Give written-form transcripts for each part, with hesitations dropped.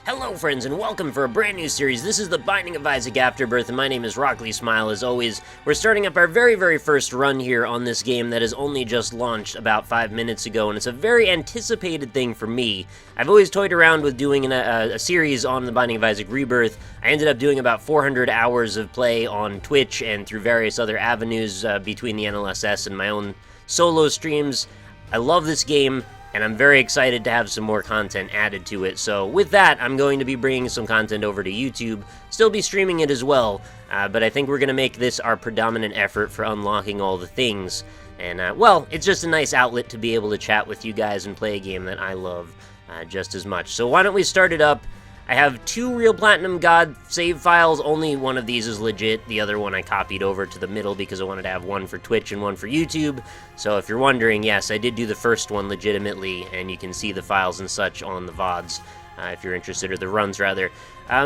Hello friends and welcome for a brand new series. This is the Binding of Isaac Afterbirth and my name is Rockley Smile as always. We're starting up our very first run here on this game that has only just launched about 5 minutes ago, and it's a very anticipated thing for me. I've always toyed around with doing a series on the Binding of Isaac Rebirth. I ended up doing about 400 hours of play on Twitch and through various other avenues between the NLSS and my own solo streams. I love this game, and I'm very excited to have some more content added to it. So with that, I'm going to be bringing some content over to YouTube, still be streaming it as well, but I think we're going to make this our predominant effort for unlocking all the things. And, well, it's just a nice outlet to be able to chat with you guys and play a game that I love just as much. So why don't we start it up? I have 2 Real Platinum God save files. Only one of these is legit. The other one I copied over to the middle because I wanted to have one for Twitch and one for YouTube. So if you're wondering, yes, I did do the first one legitimately, and you can see the files and such on the VODs, if you're interested, or the runs, rather.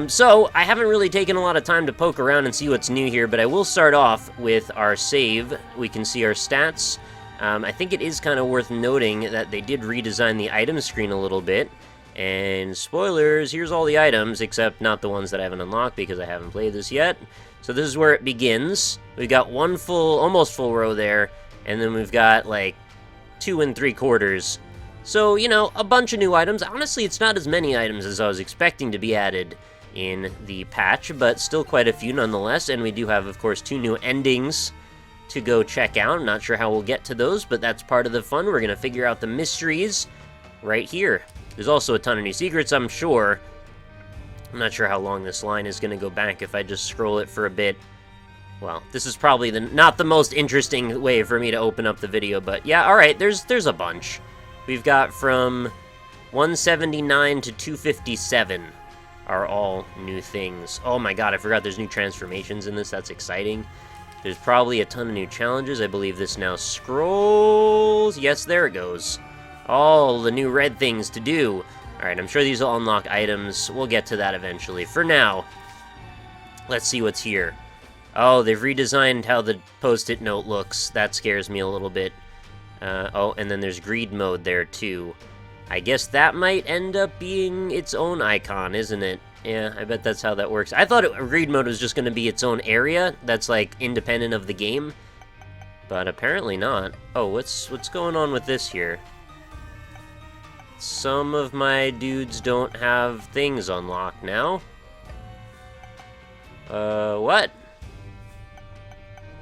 So I haven't really taken a lot of time to poke around and see what's new here, but I will start off with our save. We can see our stats. I think it is kind of worth noting that they did redesign the item screen a little bit. And spoilers, here's all the items, except not the ones that I haven't unlocked because I haven't played this yet. So this is where it begins. We've got one full, almost full row there, and then we've got like 2 3/4. So, you know, a bunch of new items. Honestly, it's not as many items as I was expecting to be added in the patch, but still quite a few nonetheless. And we do have, of course, 2 new endings to go check out. I'm not sure how we'll get to those, but that's part of the fun. We're going to figure out the mysteries right here. There's also a ton of new secrets, I'm sure. I'm not sure how long this line is going to go back if I just scroll it for a bit. Well, this is probably not the most interesting way for me to open up the video, but yeah, alright, there's a bunch. We've got from 179 to 257 are all new things. Oh my god, I forgot there's new transformations in this. That's exciting. There's probably a ton of new challenges. I believe this now scrolls. Yes, there it goes. All the new red things to do. Alright, I'm sure these will unlock items. We'll get to that eventually. For now, let's see what's here. Oh, they've redesigned how the post-it note looks. That scares me a little bit. Oh, and then there's greed mode there too. I guess that might end up being its own icon, isn't it? Yeah, I bet that's how that works. I thought greed mode was just going to be its own area that's like independent of the game, but apparently not. Oh, what's going on with this here? Some of my dudes don't have things unlocked now. What?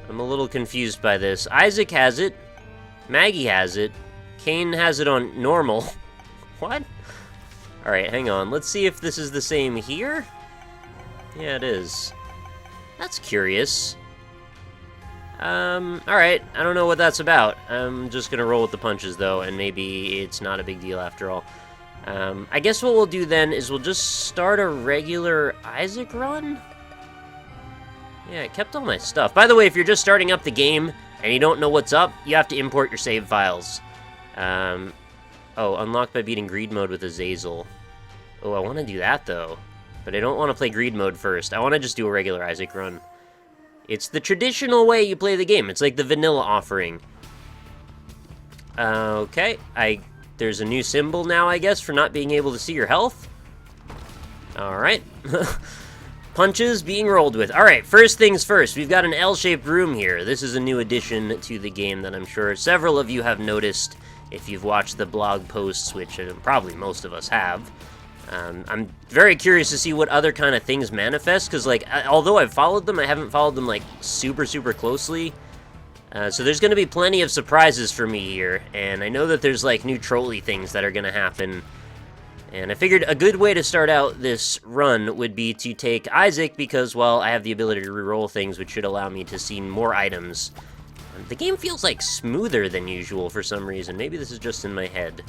I'm a little confused by this. Isaac has it. Maggie has it. Cain has it on normal. What? Alright, hang on. Let's see if this is the same here. Yeah, it is. That's curious. Alright, I don't know what that's about. I'm just gonna roll with the punches, though, and maybe it's not a big deal after all. I guess what we'll do then is we'll just start a regular Isaac run? Yeah, I kept all my stuff. By the way, if you're just starting up the game and you don't know what's up, you have to import your save files. Oh, unlocked by beating greed mode with Azazel. Oh, I want to do that, though. But I don't want to play greed mode first. I want to just do a regular Isaac run. It's the traditional way you play the game. It's like the vanilla offering. Okay, there's a new symbol now, I guess, for not being able to see your health. Alright. Punches being rolled with. Alright, first things first. We've got an L-shaped room here. This is a new addition to the game that I'm sure several of you have noticed if you've watched the blog posts, which probably most of us have. I'm very curious to see what other kind of things manifest, because, like, although I've followed them, I haven't followed them, like, super closely. So there's going to be plenty of surprises for me here, and I know that there's, like, new trolley things that are going to happen. And I figured a good way to start out this run would be to take Isaac, because, well, I have the ability to reroll things, which should allow me to see more items. The game feels, like, smoother than usual for some reason. Maybe this is just in my head.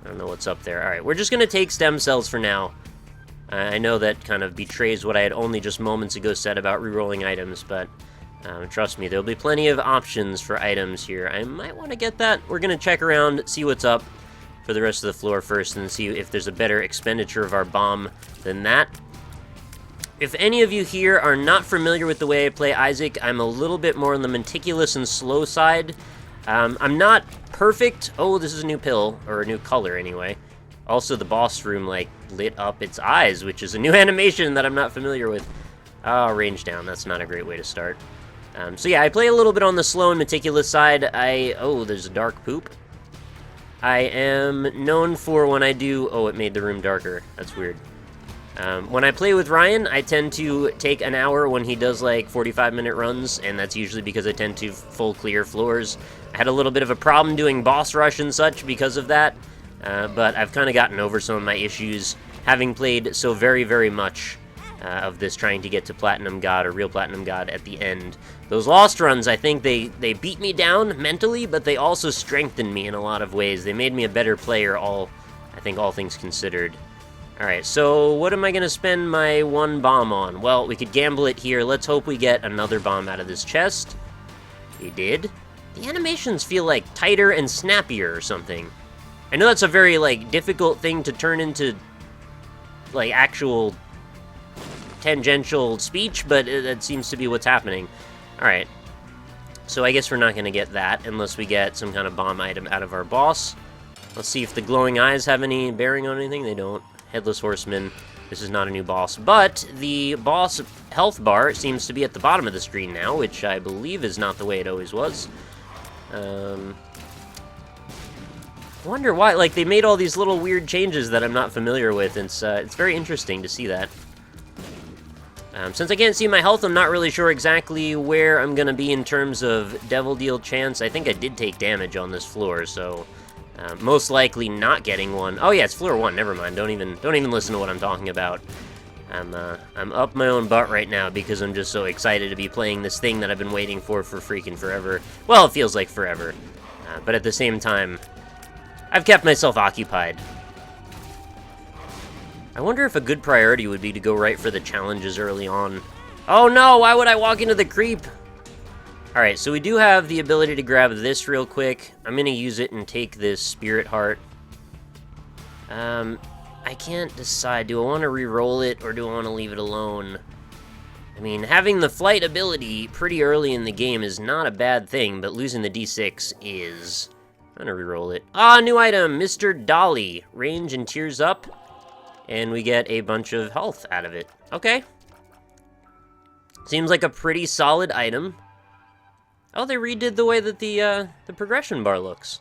I don't know what's up there. Alright, we're just going to take stem cells for now. I know that kind of betrays what I had only just moments ago said about rerolling items, but trust me, there'll be plenty of options for items here. I might want to get that. We're going to check around, see what's up for the rest of the floor first, and see if there's a better expenditure of our bomb than that. If any of you here are not familiar with the way I play Isaac, I'm a little bit more on the meticulous and slow side. I'm not perfect. Oh, this is a new pill, or a new color anyway. Also, the boss room, like, lit up its eyes, which is a new animation that I'm not familiar with. Oh, range down. That's not a great way to start. So yeah, I play a little bit on the slow and meticulous side. Oh, there's a dark poop. I am known for when I do... Oh, it made the room darker. That's weird. When I play with Ryan, I tend to take an hour when he does, like, 45-minute runs, and that's usually because I tend to full clear floors. I had a little bit of a problem doing boss rush and such because of that. But I've kind of gotten over some of my issues, having played so very, very much of this, trying to get to Platinum God, or Real Platinum God, at the end. Those Lost runs, I think they beat me down mentally, but they also strengthened me in a lot of ways. They made me a better player, I think all things considered. Alright, so what am I going to spend my one bomb on? Well, we could gamble it here. Let's hope we get another bomb out of this chest. We did. The animations feel, like, tighter and snappier or something. I know that's a very, like, difficult thing to turn into, like, actual tangential speech, but that seems to be what's happening. Alright. So I guess we're not going to get that unless we get some kind of bomb item out of our boss. Let's see if the glowing eyes have any bearing on anything. They don't. Headless Horseman. This is not a new boss. But the boss health bar seems to be at the bottom of the screen now, which I believe is not the way it always was. I wonder why, like, they made all these little weird changes that I'm not familiar with. It's very interesting to see that. Since I can't see my health, I'm not really sure exactly where I'm gonna be in terms of Devil Deal chance. I think I did take damage on this floor, so most likely not getting one. Oh yeah, it's floor 1, never mind. Don't even listen to what I'm talking about. I'm up my own butt right now because I'm just so excited to be playing this thing that I've been waiting for freaking forever. Well, it feels like forever. But at the same time, I've kept myself occupied. I wonder if a good priority would be to go right for the challenges early on. Oh no, why would I walk into the creep? Alright, so we do have the ability to grab this real quick. I'm gonna use it and take this Spirit Heart. I can't decide. Do I want to re-roll it or do I want to leave it alone? I mean, having the flight ability pretty early in the game is not a bad thing, but losing the D6 is... I'm gonna re-roll it. Ah, new item! Mr. Dolly. Range and tears up. And we get a bunch of health out of it. Okay. Seems like a pretty solid item. Oh, they redid the way that the progression bar looks.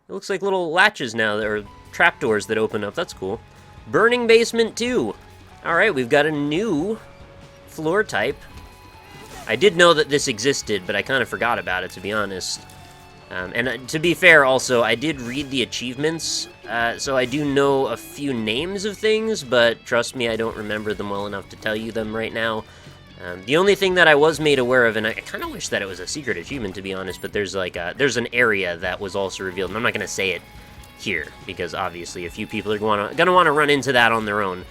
It looks like little latches now, or trapdoors that open up. That's cool. Burning Basement 2. Alright, we've got a new floor type. I did know that this existed, but I kind of forgot about it, to be honest. And to be fair, also, I did read the achievements, so I do know a few names of things, but trust me, I don't remember them well enough to tell you them right now. The only thing that I was made aware of, and I kind of wish that it was a secret achievement, to be honest, but there's like there's an area that was also revealed, and I'm not going to say it here, because obviously a few people are going to want to run into that on their own,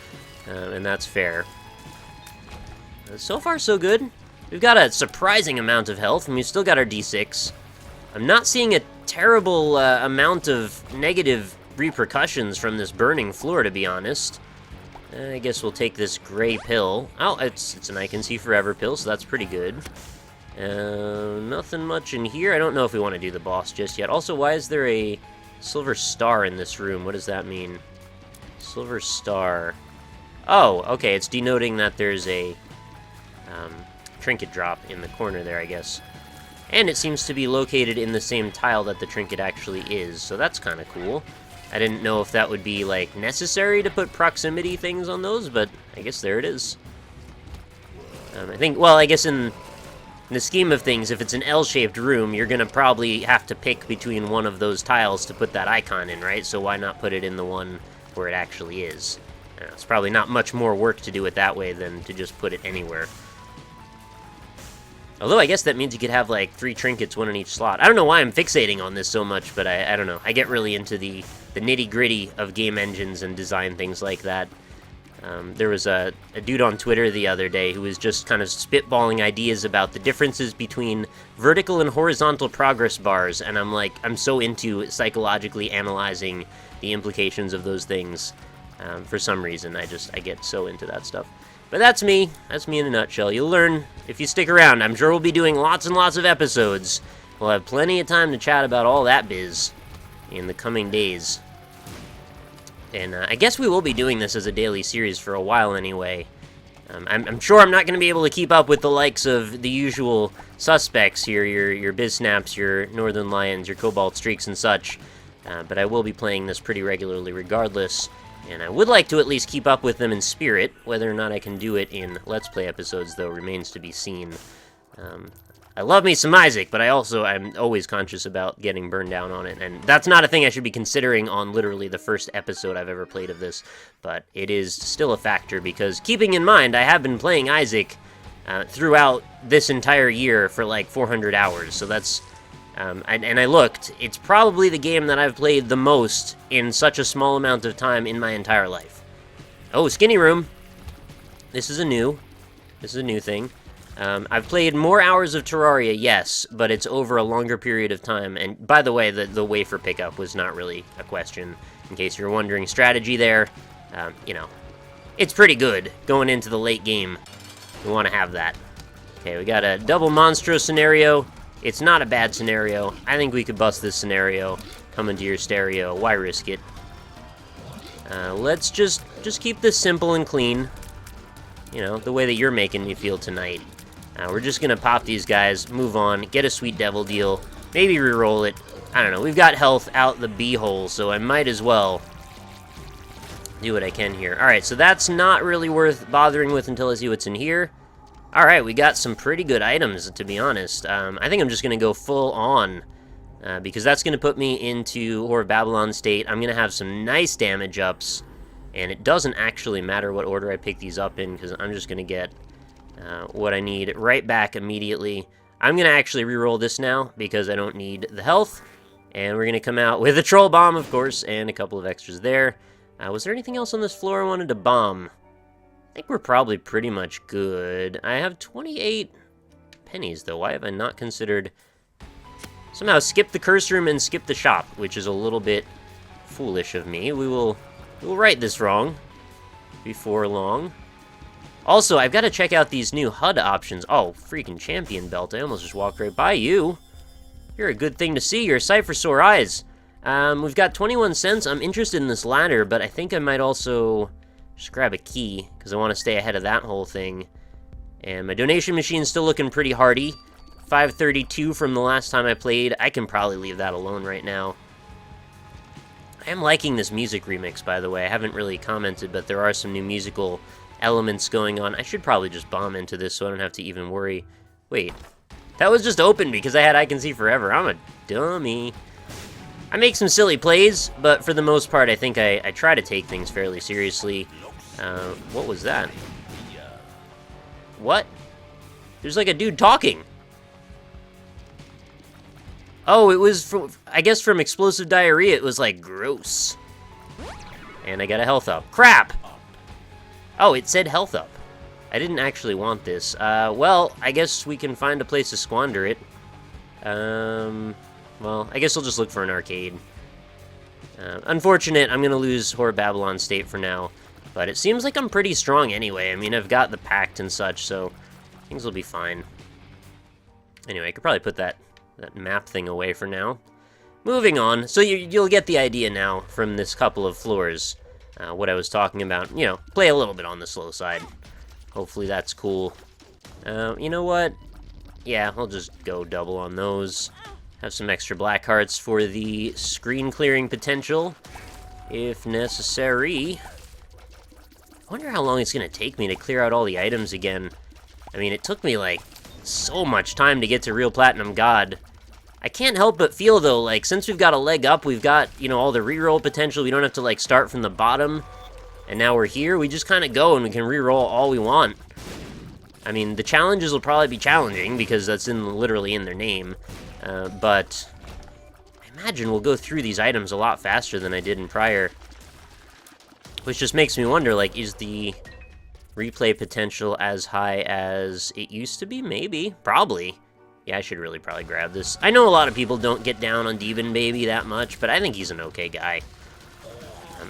and that's fair. So far, so good. We've got a surprising amount of health, and we've still got our D6. I'm not seeing a terrible amount of negative repercussions from this burning floor, to be honest. I guess we'll take this gray pill. Oh, it's an I Can See Forever pill, so that's pretty good. Nothing much in here. I don't know if we want to do the boss just yet. Also, why is there a silver star in this room? What does that mean? Silver star. Oh, okay, it's denoting that there's a trinket drop in the corner there, I guess. And it seems to be located in the same tile that the trinket actually is, so that's kind of cool. I didn't know if that would be, like, necessary to put proximity things on those, but I guess there it is. I think, well, I guess in the scheme of things, if it's an L-shaped room, you're gonna probably have to pick between one of those tiles to put that icon in, right? So why not put it in the one where it actually is? It's probably not much more work to do it that way than to just put it anywhere. Although I guess that means you could have like 3 trinkets, 1 in each slot. I don't know why I'm fixating on this so much, but I don't know. I get really into the nitty-gritty of game engines and design things like that. There was a dude on Twitter the other day who was just kind of spitballing ideas about the differences between vertical and horizontal progress bars, and I'm like, I'm so into psychologically analyzing the implications of those things. For some reason, I get so into that stuff. But that's me. That's me in a nutshell. You'll learn if you stick around. I'm sure we'll be doing lots and lots of episodes. We'll have plenty of time to chat about all that biz in the coming days. And I guess we will be doing this as a daily series for a while anyway. I'm sure I'm not going to be able to keep up with the likes of the usual suspects here, your Biznaps, your Northern Lions, your Cobalt Streaks and such. But I will be playing this pretty regularly regardless. And I would like to at least keep up with them in spirit. Whether or not I can do it in Let's Play episodes, though, remains to be seen. I love me some Isaac, but I'm always conscious about getting burned down on it, and that's not a thing I should be considering on literally the first episode I've ever played of this, but it is still a factor, because keeping in mind, I have been playing Isaac throughout this entire year for like 400 hours, so that's, and I looked, it's probably the game that I've played the most in such a small amount of time in my entire life. Oh, Skinny Room. This is a new thing. I've played more hours of Terraria, yes, but it's over a longer period of time. And by the way, the wafer pickup was not really a question, in case you're wondering. Strategy there, you know, it's pretty good going into the late game. We want to have that. Okay, we got a double Monstro scenario. It's not a bad scenario. I think we could bust this scenario. Come into your stereo. Why risk it? Let's just keep this simple and clean. You know, the way that you're making me feel tonight. We're just going to pop these guys, move on, get a Sweet Devil deal, maybe reroll it. I don't know, we've got health out the b-hole, so I might as well do what I can here. Alright, so that's not really worth bothering with until I see what's in here. Alright, we got some pretty good items, to be honest. I think I'm just going to go full on, because that's going to put me into Whore of Babylon state. I'm going to have some nice damage ups, and it doesn't actually matter what order I pick these up in, because I'm just going to get what I need right back immediately. I'm going to actually reroll this now, because I don't need the health, and we're going to come out with a Troll Bomb, of course, and a couple of extras there. Was there anything else on this floor I wanted to bomb? I think we're probably pretty much good. I have 28 pennies, though. Why have I not considered... Somehow skip the curse room and skip the shop, which is a little bit foolish of me. We will right this wrong before long. Also, I've got to check out these new HUD options. Oh, freaking champion belt. I almost just walked right by you. You're a good thing to see. You're a sight for sore eyes. We've got 21 cents. I'm interested in this ladder, but I think I might also just grab a key, because I want to stay ahead of that whole thing. And my donation machine's still looking pretty hardy. 532 from the last time I played. I can probably leave that alone right now. I am liking this music remix, by the way. I haven't really commented, but there are some new musical elements going on. I should probably just bomb into this so I don't have to even worry. Wait, that was just open because I had I Can See Forever. I'm a dummy. I make some silly plays, but for the most part, I think I try to take things fairly seriously. What was that? What? There's like a dude talking. Oh, it was from, I guess from explosive diarrhea, it was like gross. And I got a health up. Crap! Oh, it said health up. I didn't actually want this. Well, I guess we can find a place to squander it. Well, I guess I'll just look for an arcade. Unfortunate, I'm gonna lose Whore of Babylon state for now. But it seems like I'm pretty strong anyway. I mean, I've got the pact and such, so things will be fine. Anyway, I could probably put that map thing away for now. Moving on. So you'll get the idea now from this couple of floors. What I was talking about. You know, play a little bit on the slow side. Hopefully that's cool. You know what? Yeah, I'll just go double on those. Have some extra black hearts for the screen clearing potential, if necessary. I wonder how long it's going to take me to clear out all the items again. I mean, it took me, like, so much time to get to Real Platinum God. I can't help but feel, though, like, since we've got a leg up, we've got, you know, all the reroll potential, we don't have to, like, start from the bottom, and now we're here, we just kind of go and we can reroll all we want. I mean, the challenges will probably be challenging, because that's literally in their name, but I imagine we'll go through these items a lot faster than I did in prior. Which just makes me wonder, like, is the replay potential as high as it used to be? Maybe. Probably. Yeah, I should really probably grab this. I know a lot of people don't get down on Demon Baby that much, but I think he's an okay guy.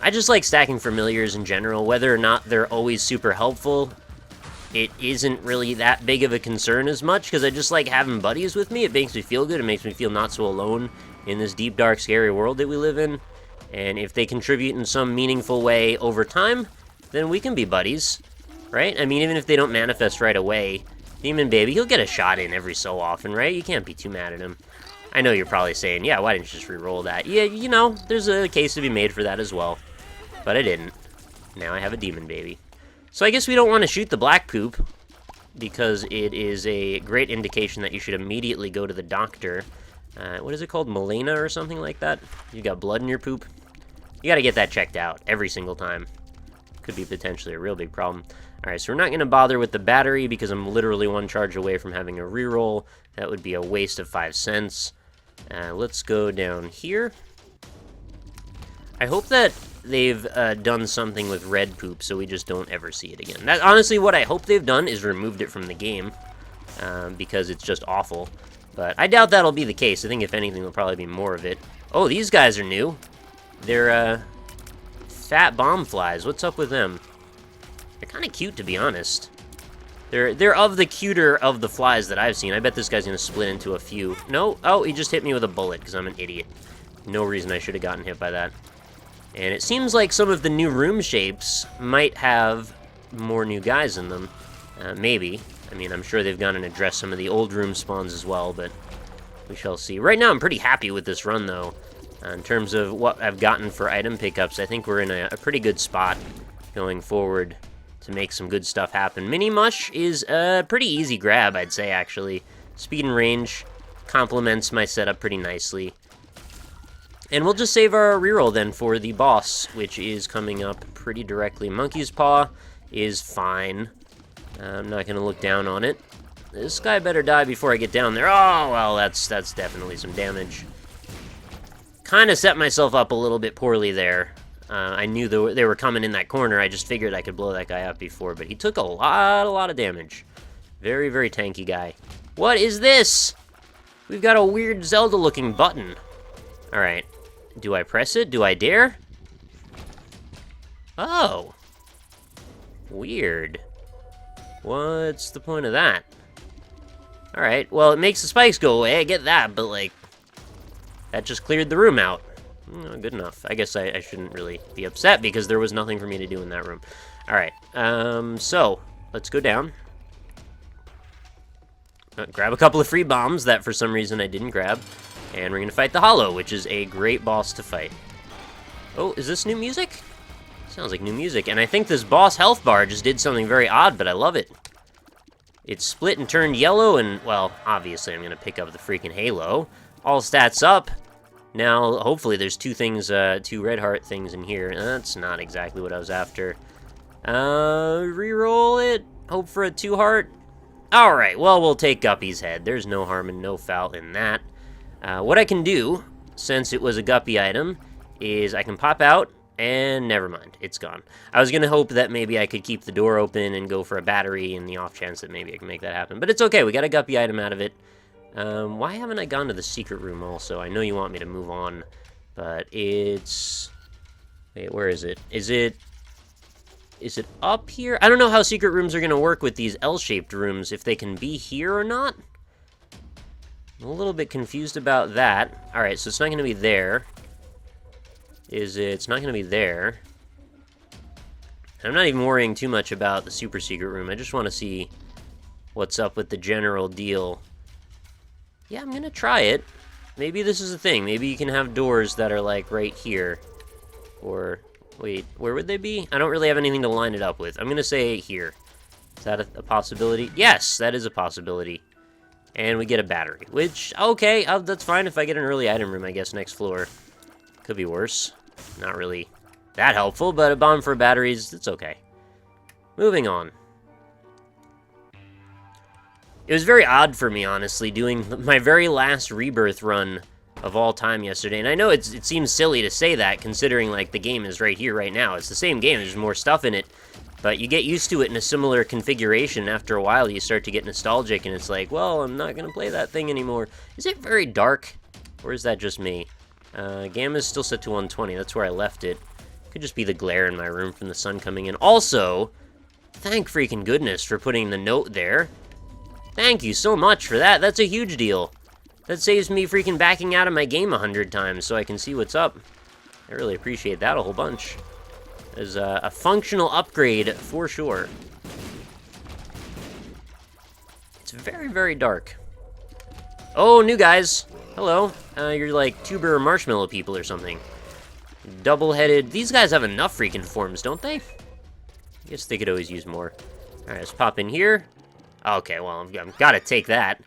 I just like stacking familiars in general. Whether or not they're always super helpful, it isn't really that big of a concern as much, because I just like having buddies with me. It makes me feel good. It makes me feel not so alone in this deep, dark, scary world that we live in. And if they contribute in some meaningful way over time, then we can be buddies, right? I mean, even if they don't manifest right away, Demon Baby, he'll get a shot in every so often, right? You can't be too mad at him. I know you're probably saying, yeah, why didn't you just re-roll that? Yeah, you know, there's a case to be made for that as well. But I didn't. Now I have a Demon Baby. So I guess we don't want to shoot the black poop, because it is a great indication that you should immediately go to the doctor. What is it called? Melena or something like that? You got blood in your poop? You gotta get that checked out every single time. Could be potentially a real big problem. Alright, so we're not gonna bother with the battery because I'm literally one charge away from having a reroll. That would be a waste of 5 cents. Let's go down here. I hope that they've done something with red poop so we just don't ever see it again. That's honestly what I hope they've done, is removed it from the game, because it's just awful. But I doubt that'll be the case. I think if anything, there'll probably be more of it. Oh, these guys are new. They're fat bomb flies. What's up with them? They're kind of cute, to be honest. They're of the cuter of the flies that I've seen. I bet this guy's gonna split into a few. No? Oh, he just hit me with a bullet because I'm an idiot. No reason I should have gotten hit by that. And it seems like some of the new room shapes might have more new guys in them. Maybe. I mean, I'm sure they've gone and addressed some of the old room spawns as well, but we shall see. Right now, I'm pretty happy with this run, though. In terms of what I've gotten for item pickups, I think we're in a pretty good spot going forward to make some good stuff happen. Mini Mush is a pretty easy grab, I'd say, actually. Speed and range complements my setup pretty nicely. And we'll just save our reroll then for the boss, which is coming up pretty directly. Monkey's Paw is fine. I'm not going to look down on it. This guy better die before I get down there. Oh, well, that's definitely some damage. Kind of set myself up a little bit poorly there. I knew they were coming in that corner. I just figured I could blow that guy up before, but he took a lot of damage. Very, very tanky guy. What is this? We've got a weird Zelda-looking button. All right. Do I press it? Do I dare? Oh. Weird. What's the point of that? Alright, well, it makes the spikes go away, I get that, but, like, that just cleared the room out. Good enough. I guess I shouldn't really be upset, because there was nothing for me to do in that room. Alright, so, let's go down. Grab a couple of free bombs that, for some reason, I didn't grab. And we're going to fight the Hollow, which is a great boss to fight. Oh, is this new music? Sounds like new music. And I think this boss health bar just did something very odd, but I love it. It split and turned yellow, and, well, obviously I'm going to pick up the freaking Halo. All stats up. Now, hopefully there's two red heart things in here. That's not exactly what I was after. Reroll it. Hope for a 2 heart. Alright, well, we'll take Guppy's head. There's no harm and no foul in that. What I can do, since it was a Guppy item, is I can pop out, and never mind, it's gone. I was going to hope that maybe I could keep the door open and go for a battery in the off chance that maybe I can make that happen. But it's okay, we got a Guppy item out of it. Why haven't I gone to the secret room also? I know you want me to move on, but it's... Wait, where is it? Is it up here? I don't know how secret rooms are going to work with these L-shaped rooms, if they can be here or not. I'm a little bit confused about that. Alright, so it's not going to be there. Is it? It's not going to be there. I'm not even worrying too much about the super secret room. I just want to see what's up with the general deal. Yeah, I'm going to try it. Maybe this is a thing. Maybe you can have doors that are, like, right here. Or, wait, where would they be? I don't really have anything to line it up with. I'm going to say here. Is that a possibility? Yes, that is a possibility. And we get a battery, which, okay, that's fine if I get an early item room, I guess, next floor. Could be worse. Not really that helpful, but a bomb for batteries, it's okay. Moving on. It was very odd for me, honestly, doing my very last Rebirth run of all time yesterday. And I know it seems silly to say that, considering, like, the game is right here, right now. It's the same game, there's more stuff in it. But you get used to it in a similar configuration. After a while, you start to get nostalgic, and it's like, well, I'm not going to play that thing anymore. Is it very dark? Or is that just me? Gamma is still set to 120. That's where I left it. Could just be the glare in my room from the sun coming in. Also, thank freaking goodness for putting the note there. Thank you so much for that. That's a huge deal. That saves me freaking backing out of my game 100 times so I can see what's up. I really appreciate that a whole bunch. There's a functional upgrade for sure. It's very, very dark. Oh, new guys. Hello. You're like tuber or marshmallow people or something. Double-headed. These guys have enough freaking forms, don't they? I guess they could always use more. Alright, let's pop in here. Okay, well, I've got to take that.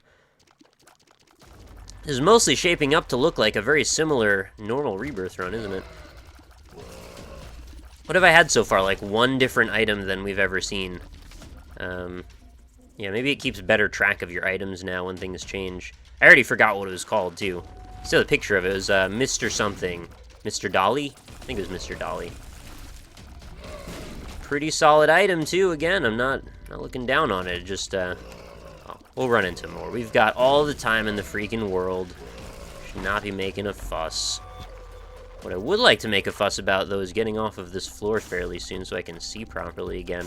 This is mostly shaping up to look like a very similar normal Rebirth run, isn't it? What have I had so far? Like one different item than we've ever seen. Yeah, maybe it keeps better track of your items now when things change. I already forgot what it was called, too. Still a picture of it. It was Mr. something. Mr. Dolly? I think it was Mr. Dolly. Pretty solid item, too. Again, I'm not looking down on it. Just, we'll run into more. We've got all the time in the freaking world. Should not be making a fuss. What I would like to make a fuss about, though, is getting off of this floor fairly soon so I can see properly again.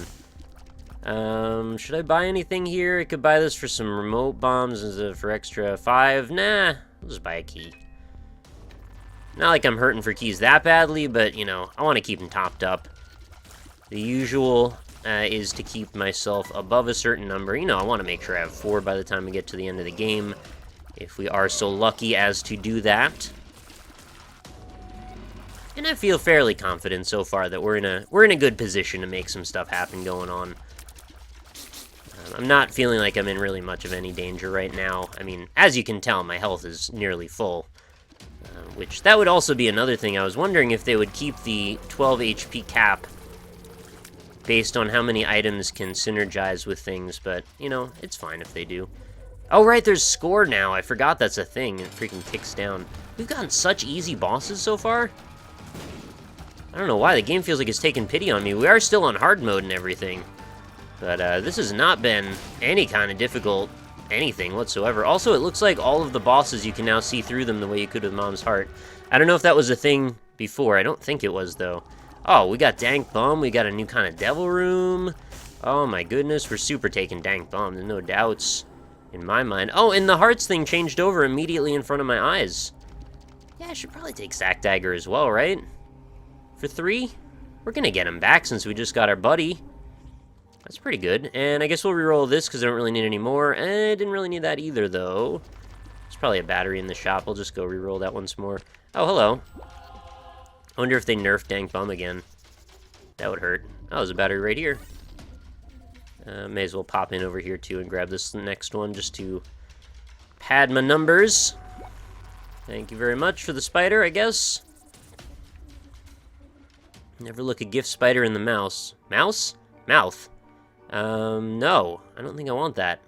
Should I buy anything here? I could buy this for some remote bombs for extra 5. Nah, I'll just buy a key. Not like I'm hurting for keys that badly, but, you know, I want to keep them topped up. The usual is to keep myself above a certain number. You know, I want to make sure I have 4 by the time we get to the end of the game, if we are so lucky as to do that. And I feel fairly confident so far that we're in a good position to make some stuff happen going on. I'm not feeling like I'm in really much of any danger right now. I mean, as you can tell, my health is nearly full. Which, that would also be another thing. I was wondering if they would keep the 12 HP cap based on how many items can synergize with things, but, you know, it's fine if they do. Oh, right, there's score now. I forgot that's a thing. It freaking ticks down. We've gotten such easy bosses so far. I don't know why. The game feels like it's taking pity on me. We are still on hard mode and everything. But this has not been any kind of difficult anything whatsoever. Also, it looks like all of the bosses, you can now see through them the way you could with Mom's Heart. I don't know if that was a thing before. I don't think it was, though. Oh, we got Dank Bum. We got a new kind of Devil Room. Oh, my goodness. We're super taking Dank Bum. There's no doubts in my mind. Oh, and the Hearts thing changed over immediately in front of my eyes. Yeah, I should probably take Sack Dagger as well, right? For 3? We're going to get him back since we just got our buddy. That's pretty good. And I guess we'll reroll this because I don't really need any more. And I didn't really need that either, though. There's probably a battery in the shop. We'll just go reroll that once more. Oh, hello. I wonder if they nerfed Dank Bum again. That would hurt. Oh, there's a battery right here. May as well pop in over here, too, and grab this next one just to pad my numbers. Thank you very much for the spider, I guess. Never look a gift spider in the mouse. Mouse? Mouth. No. I don't think I want that.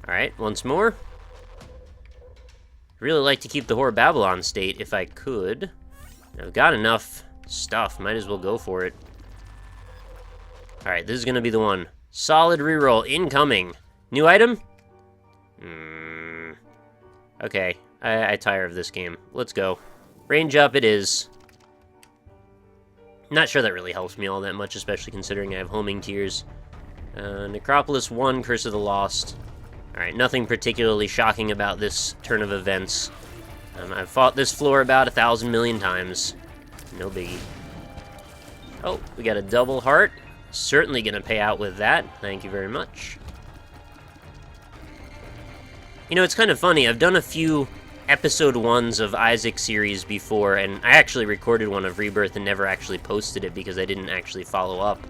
Alright, once more. I'd really like to keep the Whore of Babylon state if I could. I've got enough stuff. Might as well go for it. Alright, this is going to be the one. Solid reroll incoming. New item? Okay, I tire of this game. Let's go. Range up it is. Not sure that really helps me all that much, especially considering I have homing tears. Necropolis 1, Curse of the Lost. Alright, nothing particularly shocking about this turn of events. I've fought this floor about 1,000 million times. No biggie. Oh, we got a double heart. Certainly gonna pay out with that. Thank you very much. You know, it's kind of funny. I've done a few episode 1s of Isaac series before, and I actually recorded one of Rebirth and never actually posted it because I didn't actually follow up.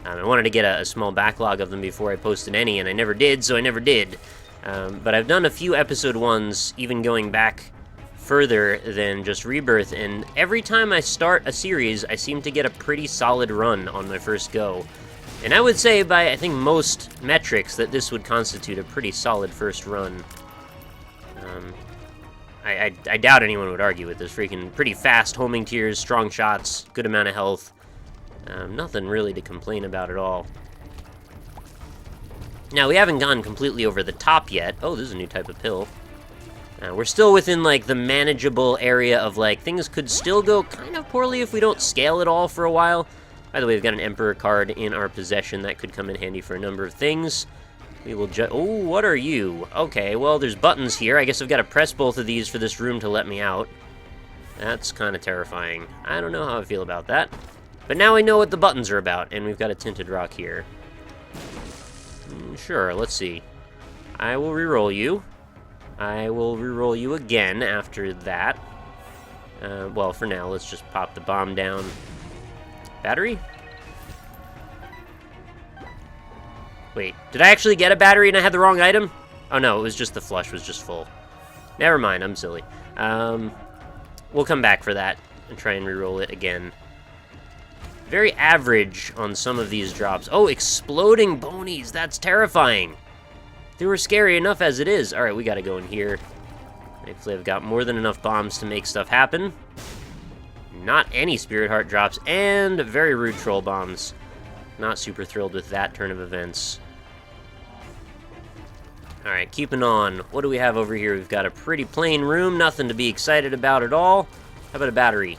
I wanted to get a small backlog of them before I posted any, and I never did, so I never did. But I've done a few episode 1s, even going back further than just Rebirth, and every time I start a series, I seem to get a pretty solid run on my first go. And I would say by, I think, most metrics that this would constitute a pretty solid first run. I doubt anyone would argue with this. Freaking pretty fast homing tears, strong shots, good amount of health. Nothing really to complain about at all. Now, we haven't gone completely over the top yet. Oh, this is a new type of pill. We're still within, like, the manageable area of, like, things could still go kind of poorly if we don't scale it all for a while. By the way, we've got an Emperor card in our possession that could come in handy for a number of things. We will oh, what are you? Okay, well, there's buttons here. I guess I've got to press both of these for this room to let me out. That's kind of terrifying. I don't know how I feel about that. But now we know what the buttons are about, and we've got a tinted rock here. Sure, let's see. I will re-roll you. I will re-roll you again after that. Well, for now, let's just pop the bomb down. Battery? Wait, did I actually get a battery and I had the wrong item? Oh no, it was just the flush was just full. Never mind, I'm silly. We'll come back for that and try and re-roll it again. Very average on some of these drops. Oh, exploding bonies, that's terrifying. They were scary enough as it is. Alright, we gotta go in here. Thankfully, I've got more than enough bombs to make stuff happen. Not any Spirit Heart drops, and very rude troll bombs. Not super thrilled with that turn of events. Alright, keeping on. What do we have over here? We've got a pretty plain room, nothing to be excited about at all. How about a battery?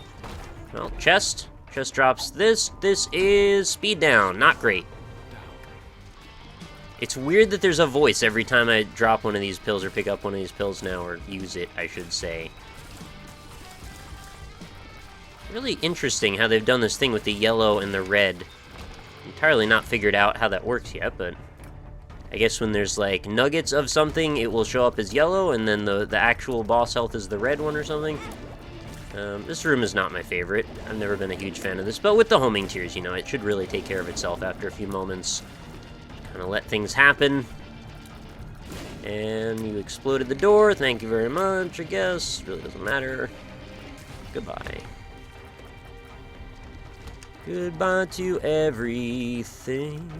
Well, chest. Chest drops this. This is speed down. Not great. It's weird that there's a voice every time I drop one of these pills or pick up one of these pills now, or use it, I should say. Really interesting how they've done this thing with the yellow and the red. Entirely not figured out how that works yet, but I guess when there's like nuggets of something, it will show up as yellow, and then the actual boss health is the red one or something. This room is not my favorite. I've never been a huge fan of this, but with the homing tears, you know, it should really take care of itself after a few moments. Kind of let things happen. And you exploded the door. Thank you very much, I guess. Really doesn't matter. Goodbye. Goodbye to everything.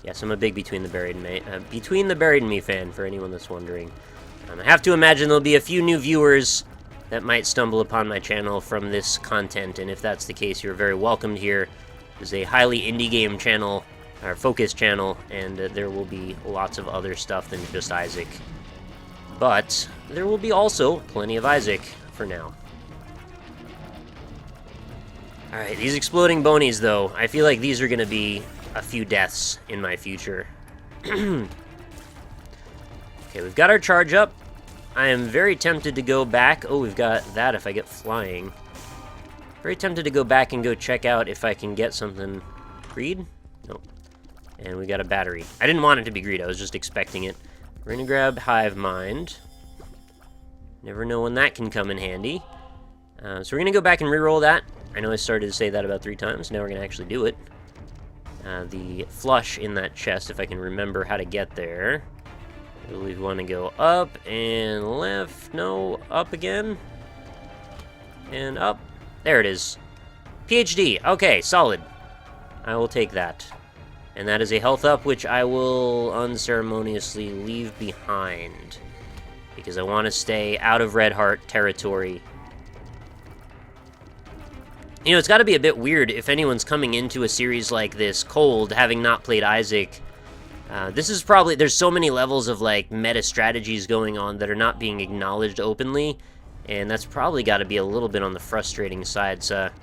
Yes, I'm a big Between the Buried and Me fan, for anyone that's wondering. I have to imagine there'll be a few new viewers that might stumble upon my channel from this content, and if that's the case, you're very welcomed here. It's a highly indie game channel, our focus channel, and there will be lots of other stuff than just Isaac. But there will be also plenty of Isaac for now. Alright, these exploding bonies, though, I feel like these are going to be a few deaths in my future. Okay, we've got our charge up. I am very tempted to go back. Oh, we've got that if I get flying. Very tempted to go back and go check out if I can get something. Greed? Nope. And we got a battery. I didn't want it to be greed, I was just expecting it. We're gonna grab Hive Mind. Never know when that can come in handy. So we're gonna go back and re-roll that. I know I started to say that about 3 times, now we're gonna actually do it. The flush in that chest, if I can remember how to get there. I believe we want to go up and left. No, up again. And up. There it is. PhD. Okay, solid. I will take that. And that is a health up, which I will unceremoniously leave behind. Because I want to stay out of Red Heart territory. You know, it's got to be a bit weird if anyone's coming into a series like this cold, having not played Isaac. This is probably, there's so many levels of like meta strategies going on that are not being acknowledged openly, and that's probably got to be a little bit on the frustrating side. It's a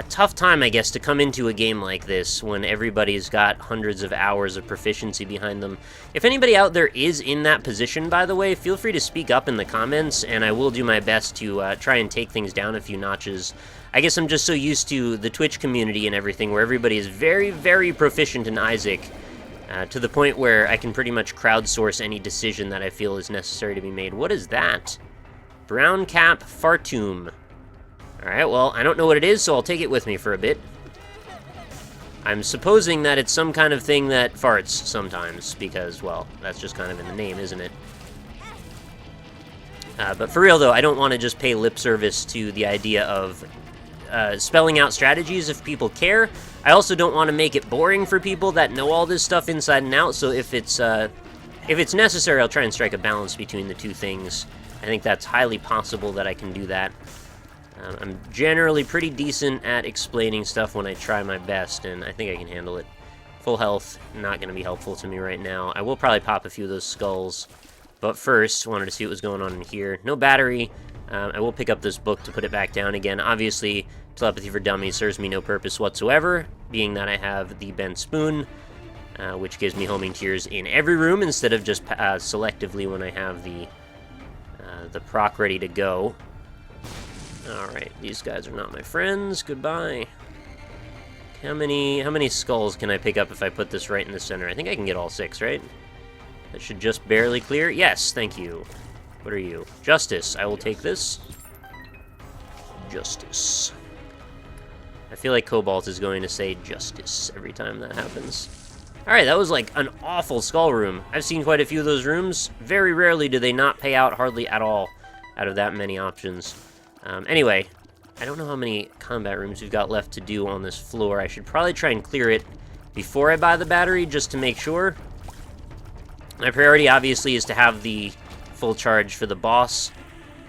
tough time, I guess, to come into a game like this when everybody's got hundreds of hours of proficiency behind them. If anybody out there is in that position, by the way, feel free to speak up in the comments, and I will do my best to try and take things down a few notches. I guess I'm just so used to the Twitch community and everything where everybody is very, very proficient in Isaac, to the point where I can pretty much crowdsource any decision that I feel is necessary to be made. What is that? Brown Cap Fartoom. Alright, well, I don't know what it is, so I'll take it with me for a bit. I'm supposing that it's some kind of thing that farts sometimes, because, well, that's just kind of in the name, isn't it? But for real, though, I don't want to just pay lip service to the idea of spelling out strategies if people care. I also don't want to make it boring for people that know all this stuff inside and out, so if it's necessary, I'll try and strike a balance between the two things. I think that's highly possible that I can do that. I'm generally pretty decent at explaining stuff when I try my best, and I think I can handle it. Full health, not going to be helpful to me right now. I will probably pop a few of those skulls, but first, wanted to see what was going on in here. No battery. I will pick up this book to put it back down again. Obviously, Telepathy for Dummies serves me no purpose whatsoever, being that I have the bent spoon, which gives me homing tears in every room instead of just selectively when I have the proc ready to go. Alright, these guys are not my friends. Goodbye. How many skulls can I pick up if I put this right in the center? I think I can get all 6, right? That should just barely clear. Yes, thank you. What are you? Justice. I will take this. Justice. I feel like Cobalt is going to say justice every time that happens. Alright, that was like an awful skull room. I've seen quite a few of those rooms. Very rarely do they not pay out hardly at all out of that many options. Anyway, I don't know how many combat rooms we've got left to do on this floor. I should probably try and clear it before I buy the battery, just to make sure. My priority, obviously, is to have the full charge for the boss,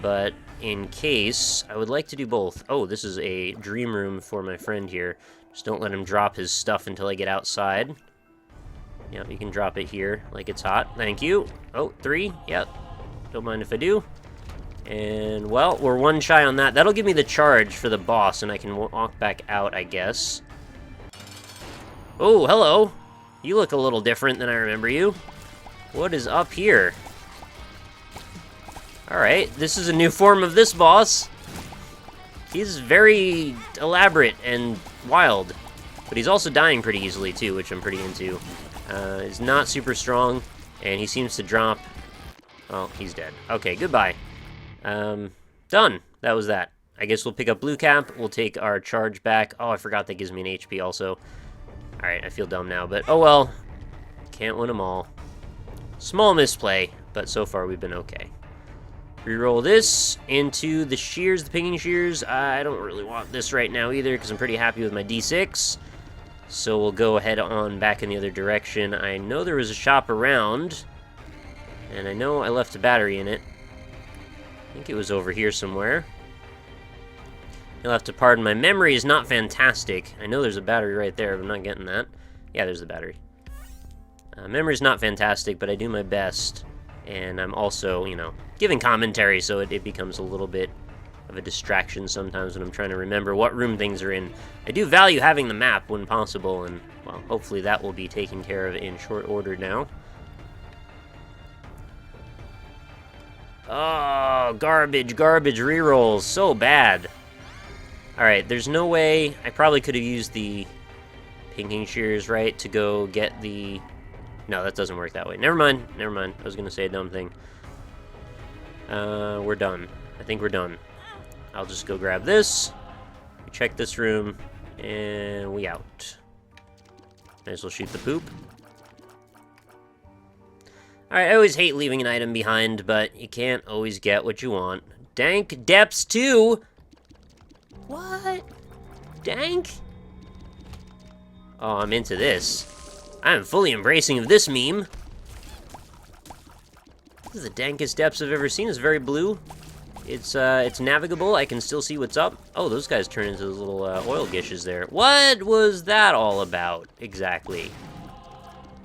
but in case, I would like to do both. Oh, this is a dream room for my friend here. Just don't let him drop his stuff until I get outside. Yep, you can drop it here like it's hot. Thank you. Oh, 3. Yep. Don't mind if I do. And, well, we're 1 shy on that. That'll give me the charge for the boss, and I can walk back out, I guess. Oh, hello. You look a little different than I remember you. What is up here? Alright, this is a new form of this boss. He's very elaborate and wild. But he's also dying pretty easily, too, which I'm pretty into. He's not super strong, and he seems to drop... Oh, he's dead. Okay, goodbye. Done. That was that. I guess we'll pick up Blue Cap. We'll take our charge back. Oh, I forgot that gives me an HP also. Alright, I feel dumb now, but oh well. Can't win them all. Small misplay, but so far we've been okay. Reroll this into the shears, the pinging shears. I don't really want this right now either, because I'm pretty happy with my D6. So we'll go ahead on back in the other direction. I know there was a shop around, and I know I left a battery in it. I think it was over here somewhere. You'll have to pardon, my memory is not fantastic. I know there's a battery right there, but I'm not getting that. Yeah, there's the battery. Memory's not fantastic, but I do my best. And I'm also, you know, giving commentary, so it becomes a little bit of a distraction sometimes when I'm trying to remember what room things are in. I do value having the map when possible, and, well, hopefully that will be taken care of in short order now. Oh, garbage rerolls. So bad. Alright, there's no way... I probably could have used the pinging shears, right, to go get the... No, that doesn't work that way. Never mind. I was going to say a dumb thing. We're done. I think we're done. I'll just go grab this. We check this room. And we out. Might as well shoot the poop. Alright, I always hate leaving an item behind, but you can't always get what you want. Dank Depths 2? What? Dank? Oh, I'm into this. I'm fully embracing of this meme. This is the dankest depths I've ever seen. It's very blue. It's navigable. I can still see what's up. Oh, those guys turn into those little oil gishes there. What was that all about, exactly?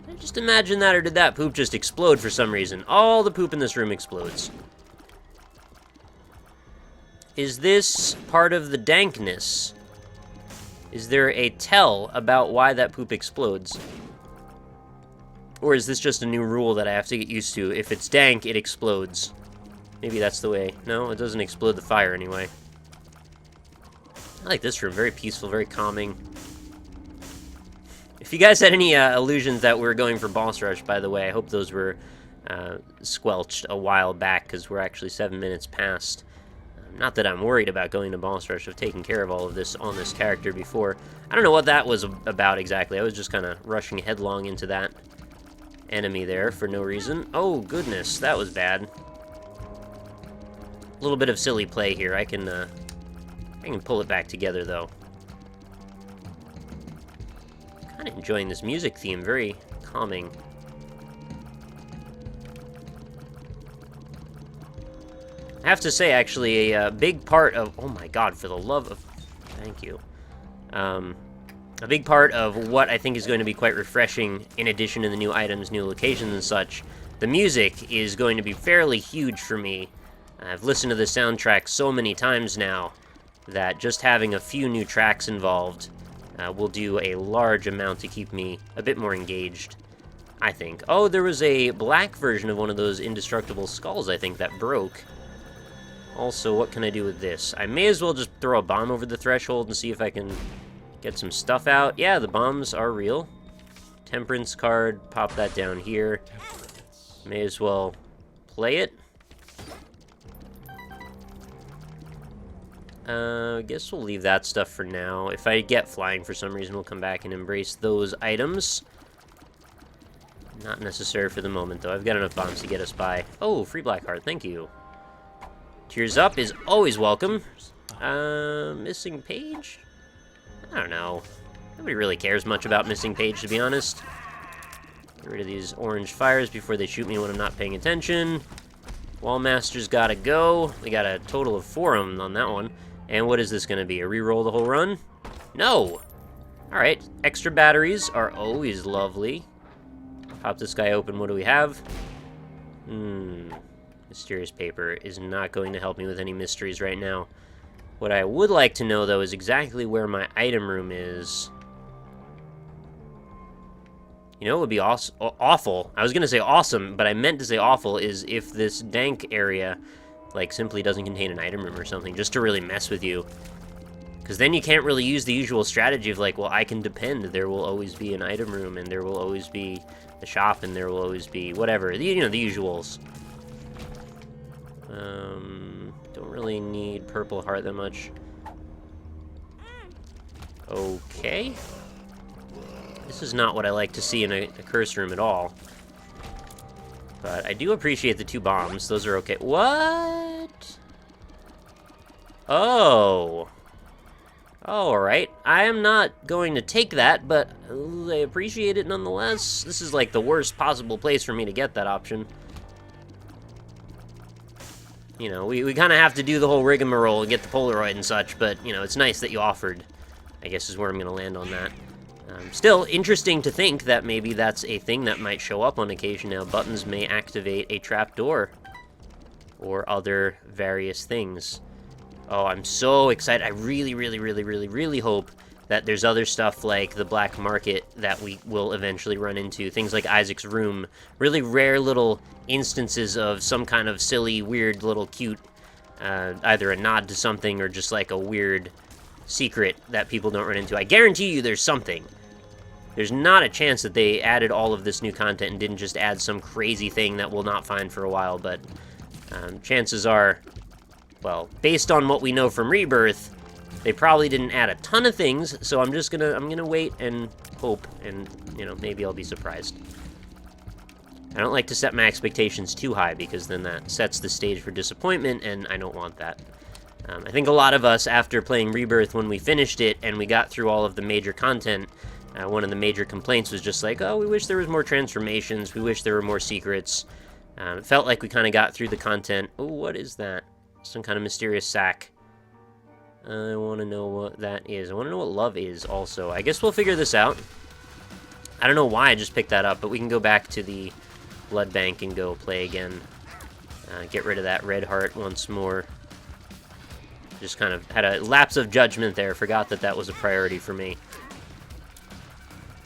Did I just imagine that, or did that poop just explode for some reason? All the poop in this room explodes. Is this part of the dankness? Is there a tell about why that poop explodes? Or is this just a new rule that I have to get used to? If it's dank, it explodes. Maybe that's the way. No, it doesn't explode the fire anyway. I like this room. Very peaceful, very calming. If you guys had any illusions that we're going for boss rush, by the way, I hope those were squelched a while back, because we're actually 7 minutes past. Not that I'm worried about going to boss rush. I've taken care of all of this on this character before. I don't know what that was about exactly. I was just kind of rushing headlong into that enemy there for no reason. Oh, goodness, that was bad. A little bit of silly play here. I can pull it back together, though. Kind of enjoying this music theme. Very calming. I have to say, actually, a big part of... Oh, my God, for the love of... Thank you. A big part of what I think is going to be quite refreshing, in addition to the new items, new locations, and such, the music is going to be fairly huge for me. I've listened to the soundtrack so many times now that just having a few new tracks involved will do a large amount to keep me a bit more engaged, I think. Oh, there was a black version of one of those indestructible skulls, I think, that broke. Also, what can I do with this? I may as well just throw a bomb over the threshold and see if I can get some stuff out. Yeah, the bombs are real. Temperance card, pop that down here. May as well play it. I guess we'll leave that stuff for now. If I get flying for some reason, we'll come back and embrace those items. Not necessary for the moment, though. I've got enough bombs to get us by. Oh, free black heart, thank you. Tears up is always welcome. Missing page? I don't know. Nobody really cares much about missing page, to be honest. Get rid of these orange fires before they shoot me when I'm not paying attention. Wallmaster's gotta go. We got a total of 4 of them on that one. And what is this gonna be? A reroll the whole run? No! Alright, extra batteries are always lovely. Pop this guy open, what do we have? Mysterious paper is not going to help me with any mysteries right now. What I would like to know, though, is exactly where my item room is. You know, it would be awful. I was going to say awesome, but I meant to say awful, is if this dank area, like, simply doesn't contain an item room or something, just to really mess with you. Because then you can't really use the usual strategy of, like, well, I can depend. There will always be an item room, and there will always be the shop, and there will always be whatever. You know, the usuals. Don't really need purple heart that much. Okay. This is not what I like to see in a curse room at all. But I do appreciate the 2 bombs. Those are okay. What? Oh. Alright. I am not going to take that, but I appreciate it nonetheless. This is like the worst possible place for me to get that option. You know, we kind of have to do the whole rigmarole and get the Polaroid and such, but, you know, it's nice that you offered, I guess is where I'm going to land on that. Still, interesting to think that maybe that's a thing that might show up on occasion now. Buttons may activate a trapdoor or other various things. Oh, I'm so excited. I really, really, really, really, really hope that there's other stuff like the black market that we will eventually run into. Things like Isaac's room. Really rare little instances of some kind of silly, weird, little cute, either a nod to something or just like a weird secret that people don't run into. I guarantee you there's something. There's not a chance that they added all of this new content and didn't just add some crazy thing that we'll not find for a while, but chances are, well, based on what we know from Rebirth, they probably didn't add a ton of things, so I'm gonna wait and hope, and, you know, maybe I'll be surprised. I don't like to set my expectations too high, because then that sets the stage for disappointment, and I don't want that. I think a lot of us, after playing Rebirth, when we finished it, and we got through all of the major content, one of the major complaints was just like, oh, we wish there was more transformations, we wish there were more secrets. It felt like we kind of got through the content. Oh, what is that? Some kind of mysterious sack. I want to know what that is. I want to know what love is also. I guess we'll figure this out. I don't know why I just picked that up, but we can go back to the blood bank and go play again. Get rid of that red heart once more. Just kind of had a lapse of judgment there. Forgot that that was a priority for me.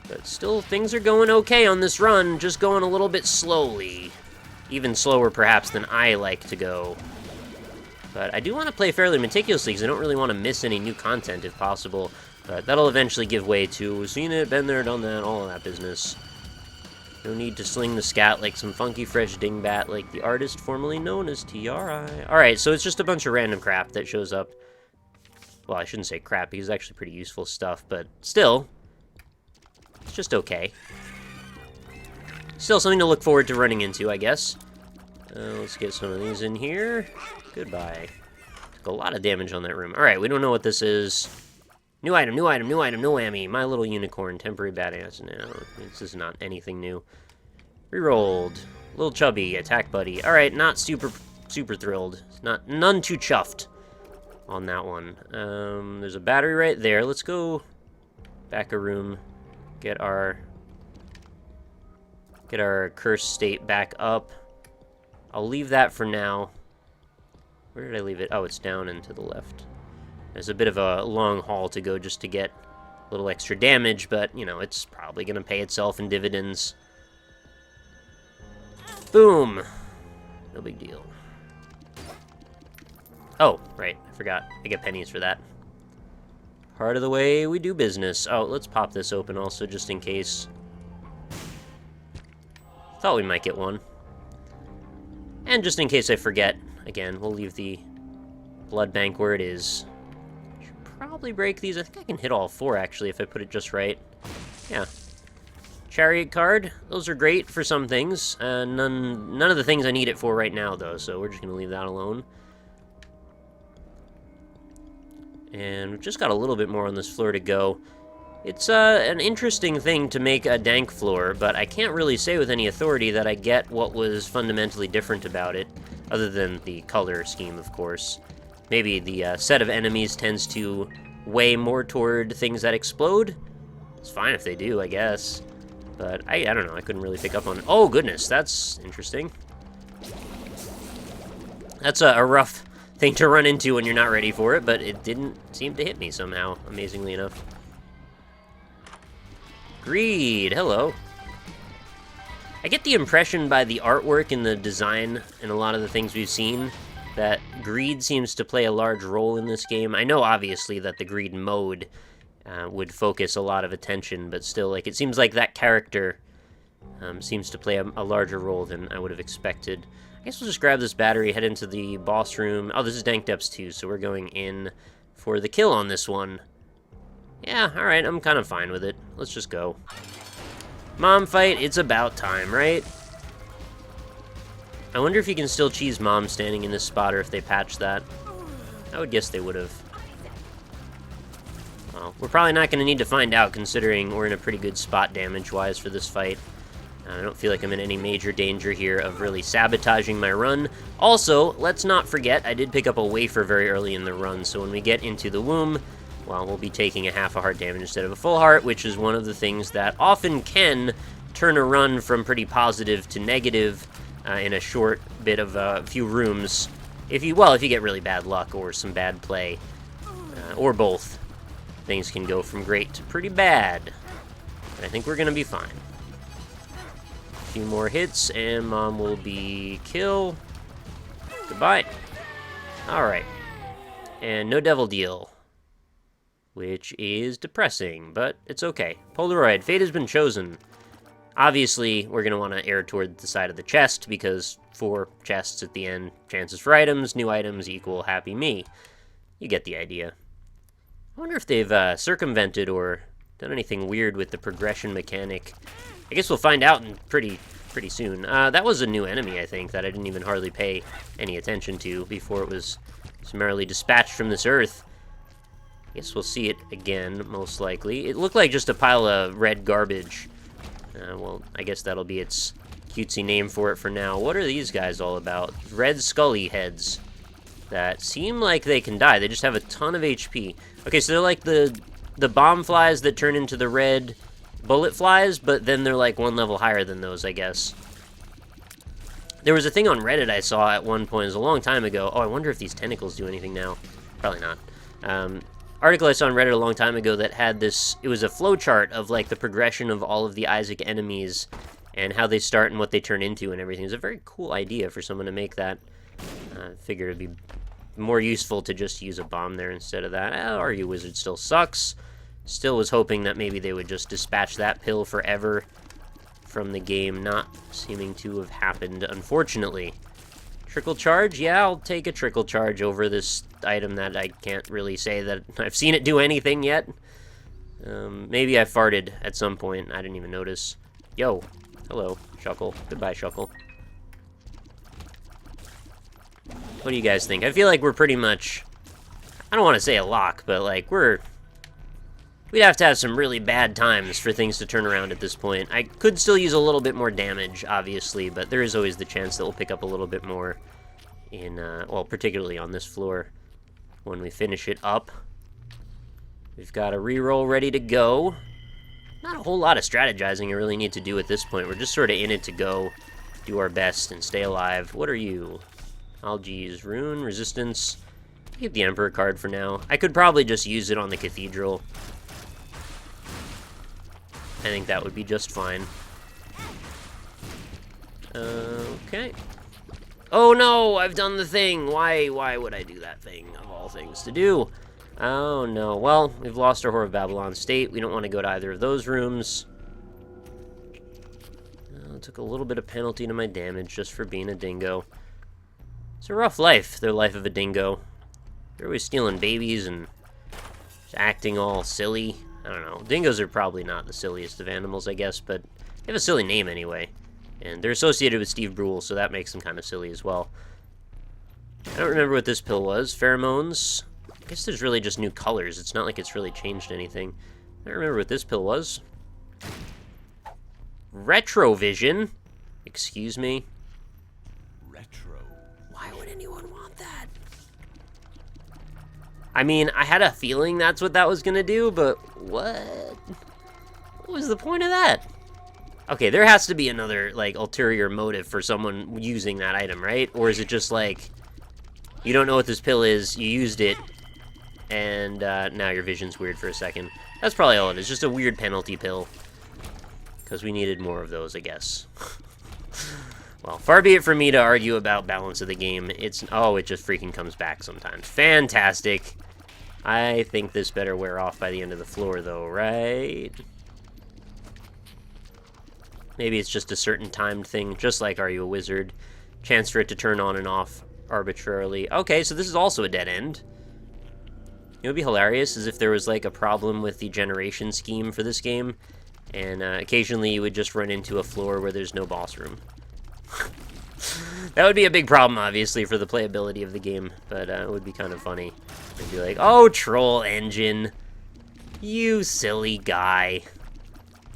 But still, things are going okay on this run. Just going a little bit slowly. Even slower, perhaps, than I like to go. But I do want to play fairly meticulously because I don't really want to miss any new content if possible. But that'll eventually give way to seen it, been there, done that, all of that business. No need to sling the scat like some funky fresh dingbat like the artist formerly known as TRI. Alright, so it's just a bunch of random crap that shows up. Well, I shouldn't say crap because it's actually pretty useful stuff, but still, it's just okay. Still something to look forward to running into, I guess. Let's get some of these in here. Goodbye. Took a lot of damage on that room. Alright, we don't know what this is. New item, new item, new item, no whammy. My little unicorn, temporary badass. No, this is not anything new. Rerolled. Little chubby, attack buddy. Alright, not super thrilled. None too chuffed on that one. There's a battery right there. Let's go back a room. Get our cursed state back up. I'll leave that for now. Where did I leave it? Oh, it's down and to the left. There's a bit of a long haul to go just to get a little extra damage, but, you know, it's probably going to pay itself in dividends. Boom! No big deal. Oh, right. I forgot. I get pennies for that. Part of the way we do business. Oh, let's pop this open also, just in case. Thought we might get one. And just in case I forget, again, we'll leave the blood bank where it is. Should probably break these. I think I can hit all 4, actually, if I put it just right. Yeah. Chariot card. Those are great for some things. None of the things I need it for right now, though, so we're just going to leave that alone. And we've just got a little bit more on this floor to go. It's an interesting thing to make a dank floor, but I can't really say with any authority that I get what was fundamentally different about it, other than the color scheme, of course. Maybe the set of enemies tends to weigh more toward things that explode. It's fine if they do, I guess. But I don't know, I couldn't really pick up on it. Oh, goodness, that's interesting. That's a rough thing to run into when you're not ready for it, but it didn't seem to hit me somehow, amazingly enough. Greed, hello. I get the impression by the artwork and the design and a lot of the things we've seen that greed seems to play a large role in this game. I know, obviously, that the greed mode would focus a lot of attention, but still, like, it seems like that character seems to play a larger role than I would have expected. I guess we'll just grab this battery, head into the boss room. Oh, this is Dank Depths 2, so we're going in for the kill on this one. Yeah, alright, I'm kind of fine with it. Let's just go. Mom fight, it's about time, right? I wonder if you can still cheese Mom standing in this spot, or if they patched that. I would guess they would have. Well, we're probably not going to need to find out, considering we're in a pretty good spot damage-wise for this fight. I don't feel like I'm in any major danger here of really sabotaging my run. Also, let's not forget, I did pick up a wafer very early in the run, so when we get into the womb, well, we'll be taking a half a heart damage instead of a full heart, which is one of the things that often can turn a run from pretty positive to negative in a short bit of a few rooms. If you get really bad luck or some bad play, or both, things can go from great to pretty bad. But I think we're going to be fine. A few more hits, and Mom will be kill. Goodbye. Alright. And no devil deal. Which is depressing, but it's okay. Polaroid, fate has been chosen. Obviously, we're going to want to err toward the side of the chest, because 4 chests at the end, chances for items, new items equal happy me. You get the idea. I wonder if they've circumvented or done anything weird with the progression mechanic. I guess we'll find out pretty soon. That was a new enemy, I think, that I didn't even hardly pay any attention to before it was summarily dispatched from this earth. I guess we'll see it again, most likely. It looked like just a pile of red garbage. Well, I guess that'll be its cutesy name for it for now. What are these guys all about? Red scully heads that seem like they can die. They just have a ton of HP. Okay, so they're like the bomb flies that turn into the red bullet flies, but then they're like 1 level higher than those, I guess. There was a thing on Reddit I saw at one point, it was a long time ago. Oh, I wonder if these tentacles do anything now. Probably not. Article I saw on Reddit a long time ago that had this, it was a flowchart of like the progression of all of the Isaac enemies and how they start and what they turn into and everything. It's a very cool idea for someone to make that. I figured it'd be more useful to just use a bomb there instead of that. RU Wizard still sucks. Still was hoping that maybe they would just dispatch that pill forever from the game. Not seeming to have happened, unfortunately. Trickle charge? Yeah, I'll take a trickle charge over this item that I can't really say that I've seen it do anything yet. Maybe I farted at some point. I didn't even notice. Yo. Hello, Shuckle. Goodbye, Shuckle. What do you guys think? I feel like we're pretty much... I don't want to say a lock, but like we'd have to have some really bad times for things to turn around at this point. I could still use a little bit more damage, obviously, but there is always the chance that we'll pick up a little bit more in, well, particularly on this floor when we finish it up. We've got a reroll ready to go. Not a whole lot of strategizing I really need to do at this point. We're just sort of in it to go, do our best, and stay alive. What are you? Algae's Rune, Resistance. Keep the Emperor card for now. I could probably just use it on the Cathedral. I think that would be just fine. Okay. Oh no, I've done the thing. Why would I do that thing, of all things to do? Oh no, well, we've lost our Whore of Babylon state. We don't want to go to either of those rooms. Took a little bit of penalty to my damage just for being a dingo. It's a rough life, the life of a dingo. They're always stealing babies and just acting all silly. I don't know. Dingoes are probably not the silliest of animals, I guess, but they have a silly name anyway. And they're associated with Steve Brule, so that makes them kind of silly as well. I don't remember what this pill was. Pheromones. I guess there's really just new colors. It's not like it's really changed anything. I don't remember what this pill was. Retrovision? Excuse me? Retro. Why would anyone want that? I mean, I had a feeling that's what that was gonna do, but what? What was the point of that? Okay, there has to be another, like, ulterior motive for someone using that item, right? Or is it just, like, you don't know what this pill is, you used it, and now your vision's weird for a second. That's probably all it is, just a weird penalty pill. Because we needed more of those, I guess. Well, far be it from me to argue about balance of the game. Oh, it just freaking comes back sometimes. Fantastic. I think this better wear off by the end of the floor, though, right? Maybe it's just a certain timed thing, just like Are You a Wizard? Chance for it to turn on and off arbitrarily. Okay, so this is also a dead end. It would be hilarious is if there was, like, a problem with the generation scheme for this game, and occasionally you would just run into a floor where there's no boss room. That would be a big problem, obviously, for the playability of the game, but it would be kind of funny. It'd be like, oh, troll engine, you silly guy.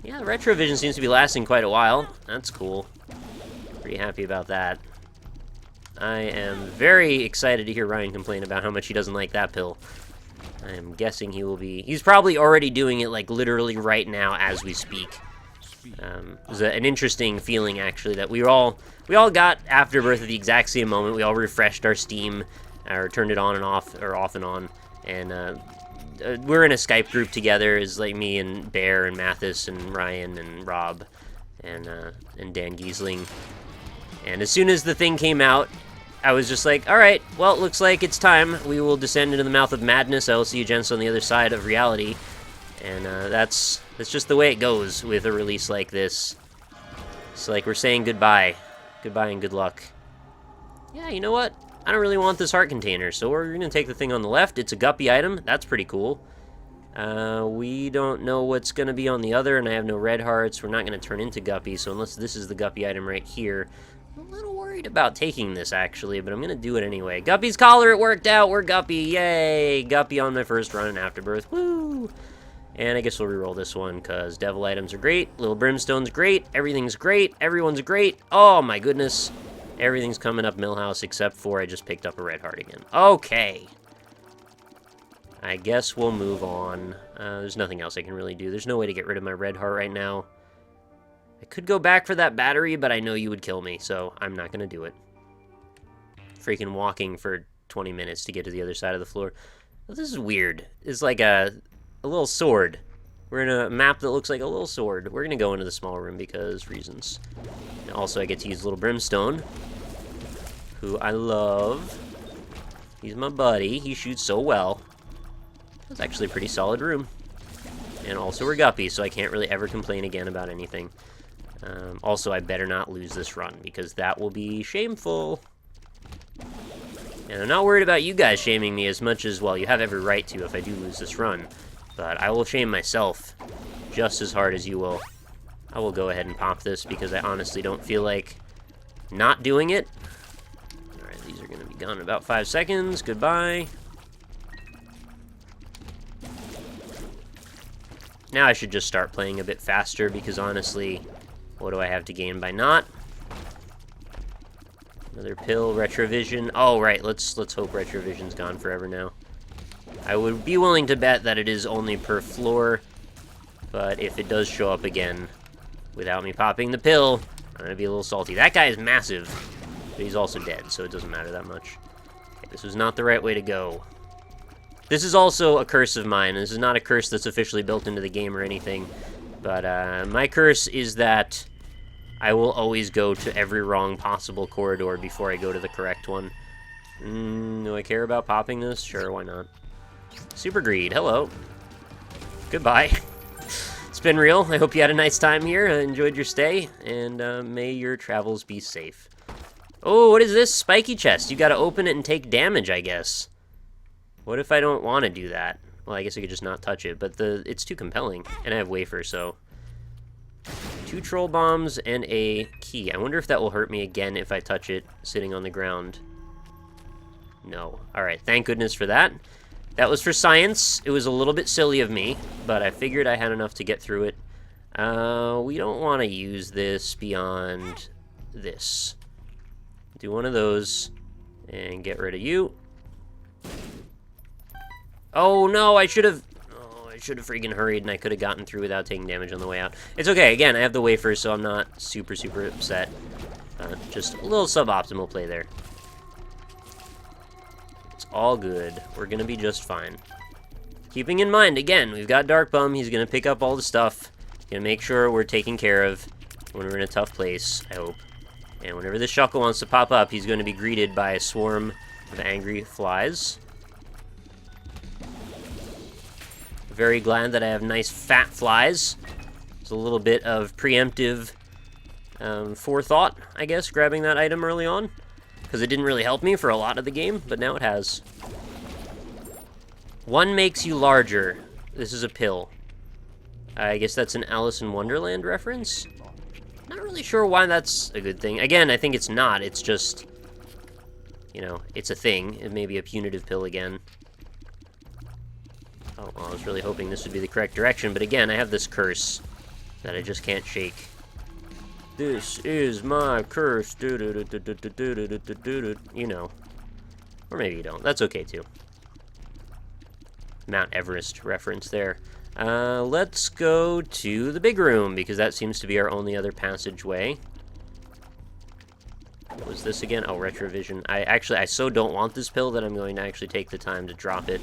Yeah, the Retrovision seems to be lasting quite a while. That's cool. Pretty happy about that. I am very excited to hear Ryan complain about how much he doesn't like that pill. I am guessing he will be... He's probably already doing it, like, literally right now as we speak. It was an interesting feeling, actually, that we all got Afterbirth at the exact same moment. We all refreshed our Steam, or turned it on and off, or off and on, and we're in a Skype group together. It's like me and Bear and Mathis and Ryan and Rob and Dan Giesling. And as soon as the thing came out, I was just like, all right, well, it looks like it's time. We will descend into the mouth of madness. I will see you gents on the other side of reality. And that's just the way it goes with a release like this. It's like we're saying goodbye. Goodbye and good luck. Yeah, you know what? I don't really want this heart container, so we're going to take the thing on the left. It's a guppy item. That's pretty cool. We don't know what's going to be on the other, and I have no red hearts. We're not going to turn into guppy, so unless this is the guppy item right here, I'm a little worried about taking this, actually, but I'm going to do it anyway. Guppy's collar, it worked out. We're guppy. Yay. Guppy on my first run in Afterbirth. Woo! And I guess we'll reroll this one, because devil items are great. Little Brimstone's great. Everything's great. Everyone's great. Oh, my goodness. Everything's coming up Millhouse, except for I just picked up a red heart again. Okay. I guess we'll move on. There's nothing else I can really do. There's no way to get rid of my red heart right now. I could go back for that battery, but I know you would kill me, so I'm not going to do it. Freaking walking for 20 minutes to get to the other side of the floor. Well, this is weird. It's like a little sword. We're in a map that looks like a little sword. We're going to go into the small room because reasons. And also, I get to use Little Brimstone, who I love. He's my buddy. He shoots so well. That's actually a pretty solid room. And also, we're guppy, so I can't really ever complain again about anything. Also, I better not lose this run, because that will be shameful. And I'm not worried about you guys shaming me as much as, well, you have every right to if I do lose this run. But I will shame myself just as hard as you will. I will go ahead and pop this, because I honestly don't feel like not doing it. Alright, these are going to be gone in about 5 seconds. Goodbye. Now I should just start playing a bit faster, because honestly, what do I have to gain by not? Another pill, Retrovision. Oh, right, let's hope Retrovision's gone forever now. I would be willing to bet that it is only per floor, but if it does show up again without me popping the pill, I'm going to be a little salty. That guy is massive, but he's also dead, so it doesn't matter that much. Okay, this was not the right way to go. This is also a curse of mine. This is not a curse that's officially built into the game or anything, but my curse is that I will always go to every wrong possible corridor before I go to the correct one. Do I care about popping this? Sure, why not? Super Greed, hello. Goodbye. It's been real. I hope you had a nice time here, enjoyed your stay, and may your travels be safe. Oh, what is this? Spiky chest. You gotta open it and take damage, I guess. What if I don't want to do that? Well, I guess I could just not touch it, but it's too compelling. And I have wafer, so... 2 troll bombs and a key. I wonder if that will hurt me again if I touch it sitting on the ground. No. Alright, thank goodness for that. That was for science. It was a little bit silly of me, but I figured I had enough to get through it. We don't want to use this beyond this. Do one of those and get rid of you. Oh no, I should have freaking hurried and I could have gotten through without taking damage on the way out. It's okay, again, I have the wafers, so I'm not super upset. Just a little suboptimal play there. It's all good. We're gonna be just fine. Keeping in mind, again, we've got Dark Bum. He's gonna pick up all the stuff. Gonna make sure we're taken care of when we're in a tough place, I hope. And whenever this Shuckle wants to pop up, he's gonna be greeted by a swarm of angry flies. Very glad that I have nice fat flies. It's a little bit of preemptive forethought, I guess, grabbing that item early on. Because it didn't really help me for a lot of the game, but now it has. 1 makes you larger. This is a pill. I guess that's an Alice in Wonderland reference? Not really sure why that's a good thing. Again, I think it's not. It's just, you know, it's a thing. It may be a punitive pill again. Oh, well, I was really hoping this would be the correct direction, but again, I have this curse that I just can't shake. This is my curse. You know. Or maybe you don't. That's okay, too. Mount Everest reference there. Let's go to the big room, because that seems to be our only other passageway. What was this again? Oh, Retrovision. I so don't want this pill that I'm going to actually take the time to drop it.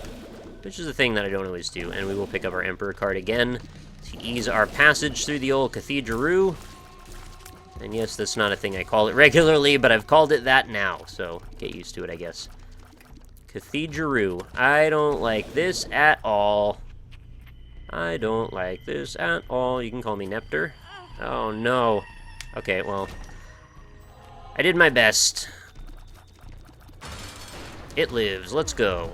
Which is a thing that I don't always do. And we will pick up our Emperor card again to ease our passage through the old Cathedral. And yes, that's not a thing I call it regularly, but I've called it that now. So get used to it, I guess. Cathedral. I don't like this at all. I don't like this at all. You can call me Nepter. Oh, no. Okay, well. I did my best. It lives. Let's go.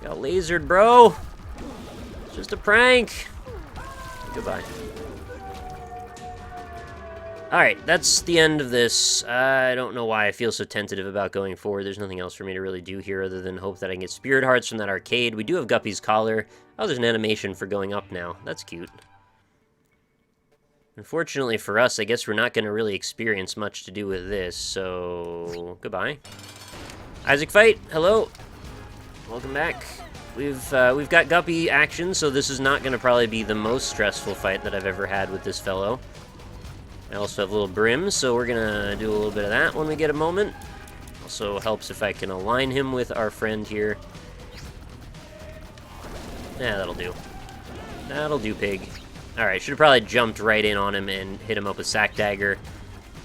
Got lasered, bro. It's just a prank. Goodbye. Alright, that's the end of this. I don't know why I feel so tentative about going forward. There's nothing else for me to really do here other than hope that I can get Spirit Hearts from that arcade. We do have Guppy's Collar. Oh, there's an animation for going up now. That's cute. Unfortunately for us, I guess we're not going to really experience much to do with this, so goodbye. Isaac Fight, hello. Welcome back. We've got Guppy action, so this is not going to probably be the most stressful fight that I've ever had with this fellow. I also have little brims, so we're going to do a little bit of that when we get a moment. Also helps if I can align him with our friend here. Yeah, that'll do. That'll do, pig. Alright, should have probably jumped right in on him and hit him up with Sack Dagger.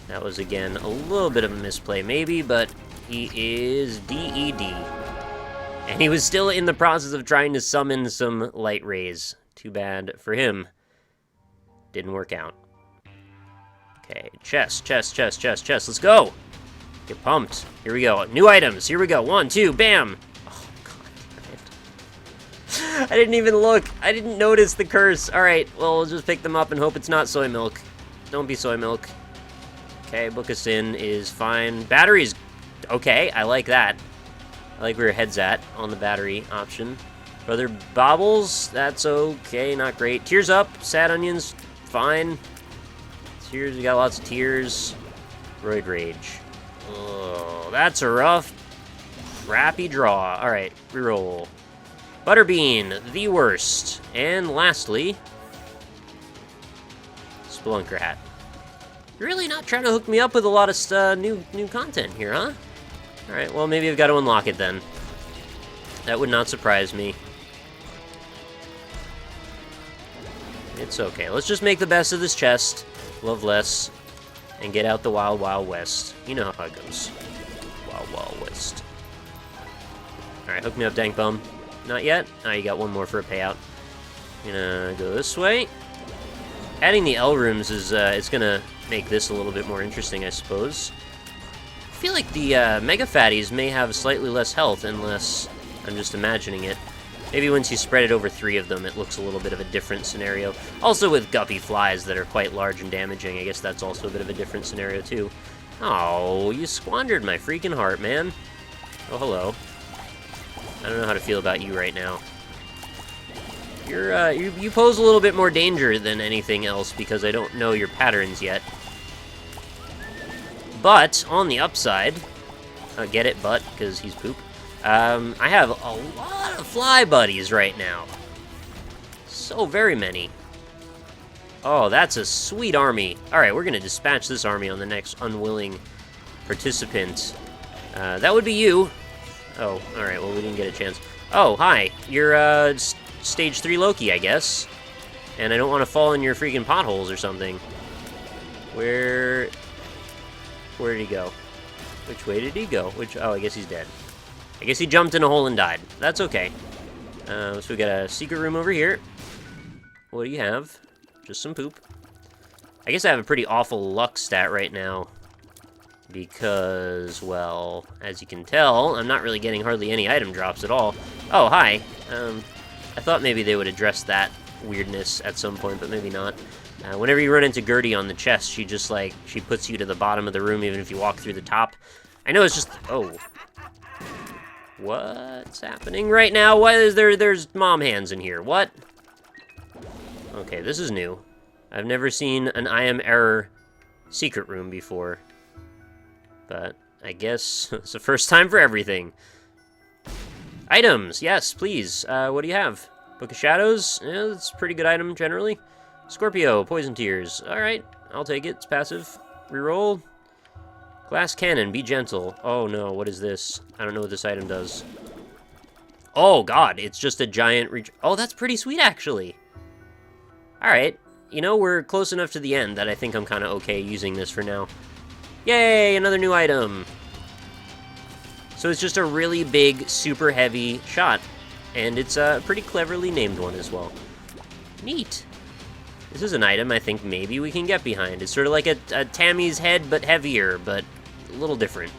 That was, again, a little bit of a misplay, maybe, but he is DED. And he was still in the process of trying to summon some light rays. Too bad for him. Didn't work out. Okay, chest. Let's go! Get pumped. Here we go. New items. Here we go. 1, 2, bam! Oh, God damn it. I didn't even look. I didn't notice the curse. Alright, well, we'll just pick them up and hope it's not soy milk. Don't be soy milk. Okay, Book of Sin is fine. Battery's okay. I like that. I like where your head's at on the battery option. Brother Bobbles, that's okay, not great. Tears Up, Sad Onions, fine. Tears, we got lots of tears. Roid Rage. Oh, that's a rough, crappy draw. Alright, reroll. Butterbean, the worst. And lastly, Spelunker Hat. You're really not trying to hook me up with a lot of new content here, huh? Alright, well, maybe I've got to unlock it then. That would not surprise me. It's okay. Let's just make the best of this chest. Love less. And get out the Wild Wild West. You know how it goes. Wild Wild West. Alright, hook me up, Dank Bum. Not yet? Ah, you got one more for a payout. Gonna go this way. Adding the L rooms is, it's gonna make this a little bit more interesting, I suppose. I feel like the, Mega Fatties may have slightly less health, unless I'm just imagining it. Maybe once you spread it over 3 of them, it looks a little bit of a different scenario. Also with guppy flies that are quite large and damaging, I guess that's also a bit of a different scenario, too. Oh, you squandered my freaking heart, man. Oh, hello. I don't know how to feel about you right now. You pose a little bit more danger than anything else because I don't know your patterns yet. But, on the upside, get it, but, because he's poop, I have a lot of fly buddies right now. So very many. Oh, that's a sweet army. Alright, we're going to dispatch this army on the next unwilling participant. That would be you. Oh, alright, well, we didn't get a chance. Oh, hi. You're, Stage 3 Loki, I guess. And I don't want to fall in your freaking potholes or something. Where did he go? Which way did he go? Oh, I guess he's dead. I guess he jumped in a hole and died. That's okay. So we got a secret room over here. What do you have? Just some poop. I guess I have a pretty awful luck stat right now. Because, well, as you can tell, I'm not really getting hardly any item drops at all. Oh, hi. I thought maybe they would address that weirdness at some point, but maybe not. Whenever you run into Gertie on the chest, she just, like, she puts you to the bottom of the room even if you walk through the top. I know it's just... Oh. What's happening right now? Why is there's mom hands in here? What? Okay, this is new. I've never seen an I am error secret room before. But I guess it's the first time for everything. Items, yes, please. What do you have? Book of Shadows? Yeah, that's a pretty good item, generally. Scorpio, Poison Tears. Alright, I'll take it. It's passive. Reroll. Glass Cannon, be gentle. Oh no, what is this? I don't know what this item does. Oh god, it's just a giant oh, that's pretty sweet, actually. Alright, you know, we're close enough to the end that I think I'm kind of okay using this for now. Yay, another new item. So it's just a really big, super heavy shot. And it's a pretty cleverly named one as well. Neat. This is an item I think maybe we can get behind. It's sort of like a Tammy's head, but heavier, but a little different.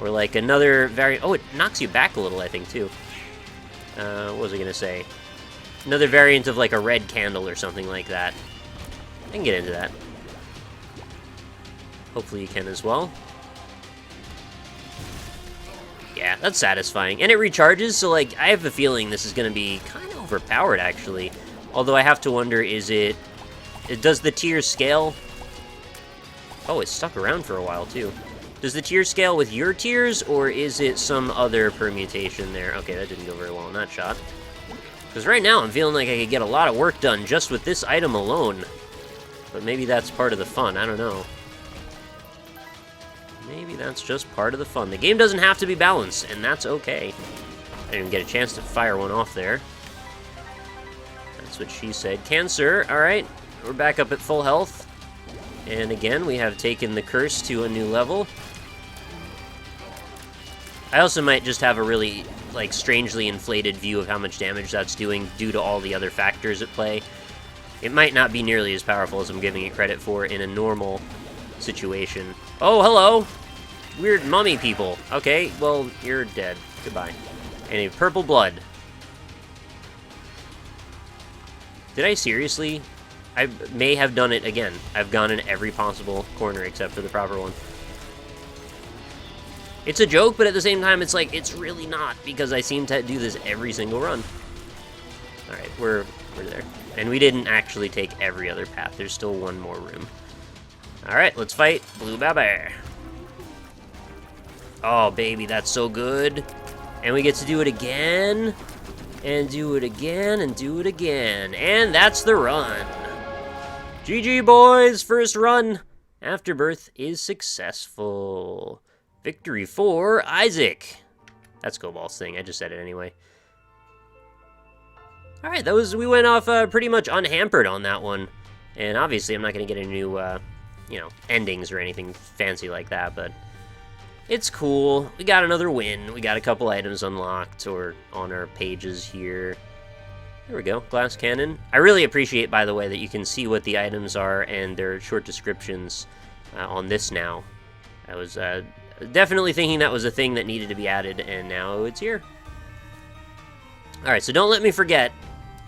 Or like another variant. Oh, it knocks you back a little, I think, too. What was I going to say? Another variant of like a red candle or something like that. I can get into that. Hopefully you can as well. Yeah, that's satisfying. And it recharges, so, like, I have a feeling this is going to be kind of overpowered, actually. Although I have to wonder, does the tier scale? Oh, it's stuck around for a while, too. Does the tier scale with your tiers, or is it some other permutation there? Okay, that didn't go very well in that shot. Because right now, I'm feeling like I could get a lot of work done just with this item alone. But maybe that's part of the fun, I don't know. Maybe that's just part of the fun. The game doesn't have to be balanced, and that's okay. I didn't even get a chance to fire one off there. That's what she said. Cancer, alright. We're back up at full health. And again, we have taken the curse to a new level. I also might just have a really, like, strangely inflated view of how much damage that's doing due to all the other factors at play. It might not be nearly as powerful as I'm giving it credit for in a normal situation. Oh, hello! Weird mummy people. Okay, well, you're dead. Goodbye. And a purple blood. Did I seriously? I may have done it again. I've gone in every possible corner except for the proper one. It's a joke, but at the same time, it's like, it's really not, because I seem to do this every single run. Alright, we're there. And we didn't actually take every other path. There's still one more room. Alright, let's fight Blue Baba. Oh, baby, that's so good. And we get to do it again. And do it again, and do it again. And that's the run. GG, boys! First run. Afterbirth is successful. Victory for Isaac. That's Cobalt's thing. I just said it anyway. Alright, we went off pretty much unhampered on that one. And obviously I'm not going to get a new, you know, endings or anything fancy like that, but it's cool. We got another win. We got a couple items unlocked or on our pages here. There we go, glass cannon. I really appreciate, by the way, that you can see what the items are and their short descriptions on this now. I was definitely thinking that was a thing that needed to be added, and now it's here. Alright, so don't let me forget,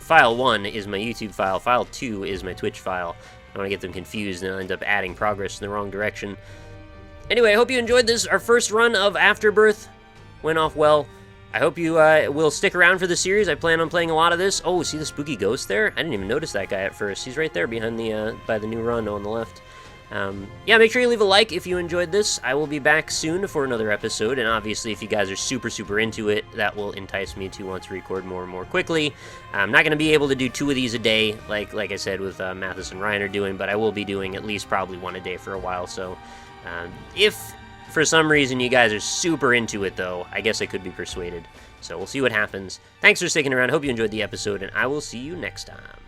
File 1 is my YouTube file, File 2 is my Twitch file. I don't want to get them confused and I'll end up adding progress in the wrong direction. Anyway, I hope you enjoyed this. Our first run of Afterbirth went off well. I hope you will stick around for the series. I plan on playing a lot of this. Oh, see the spooky ghost there? I didn't even notice that guy at first. He's right there behind the by the new run on the left. Yeah, make sure you leave a like if you enjoyed this. I will be back soon for another episode, and obviously if you guys are super into it, that will entice me to want to record more and more quickly. I'm not going to be able to do 2 of these a day, like I said with Mathis and Ryan are doing, but I will be doing at least probably 1 a day for a while, so if for some reason you guys are super into it, though, I guess I could be persuaded. So we'll see what happens. Thanks for sticking around. Hope you enjoyed the episode, and I will see you next time.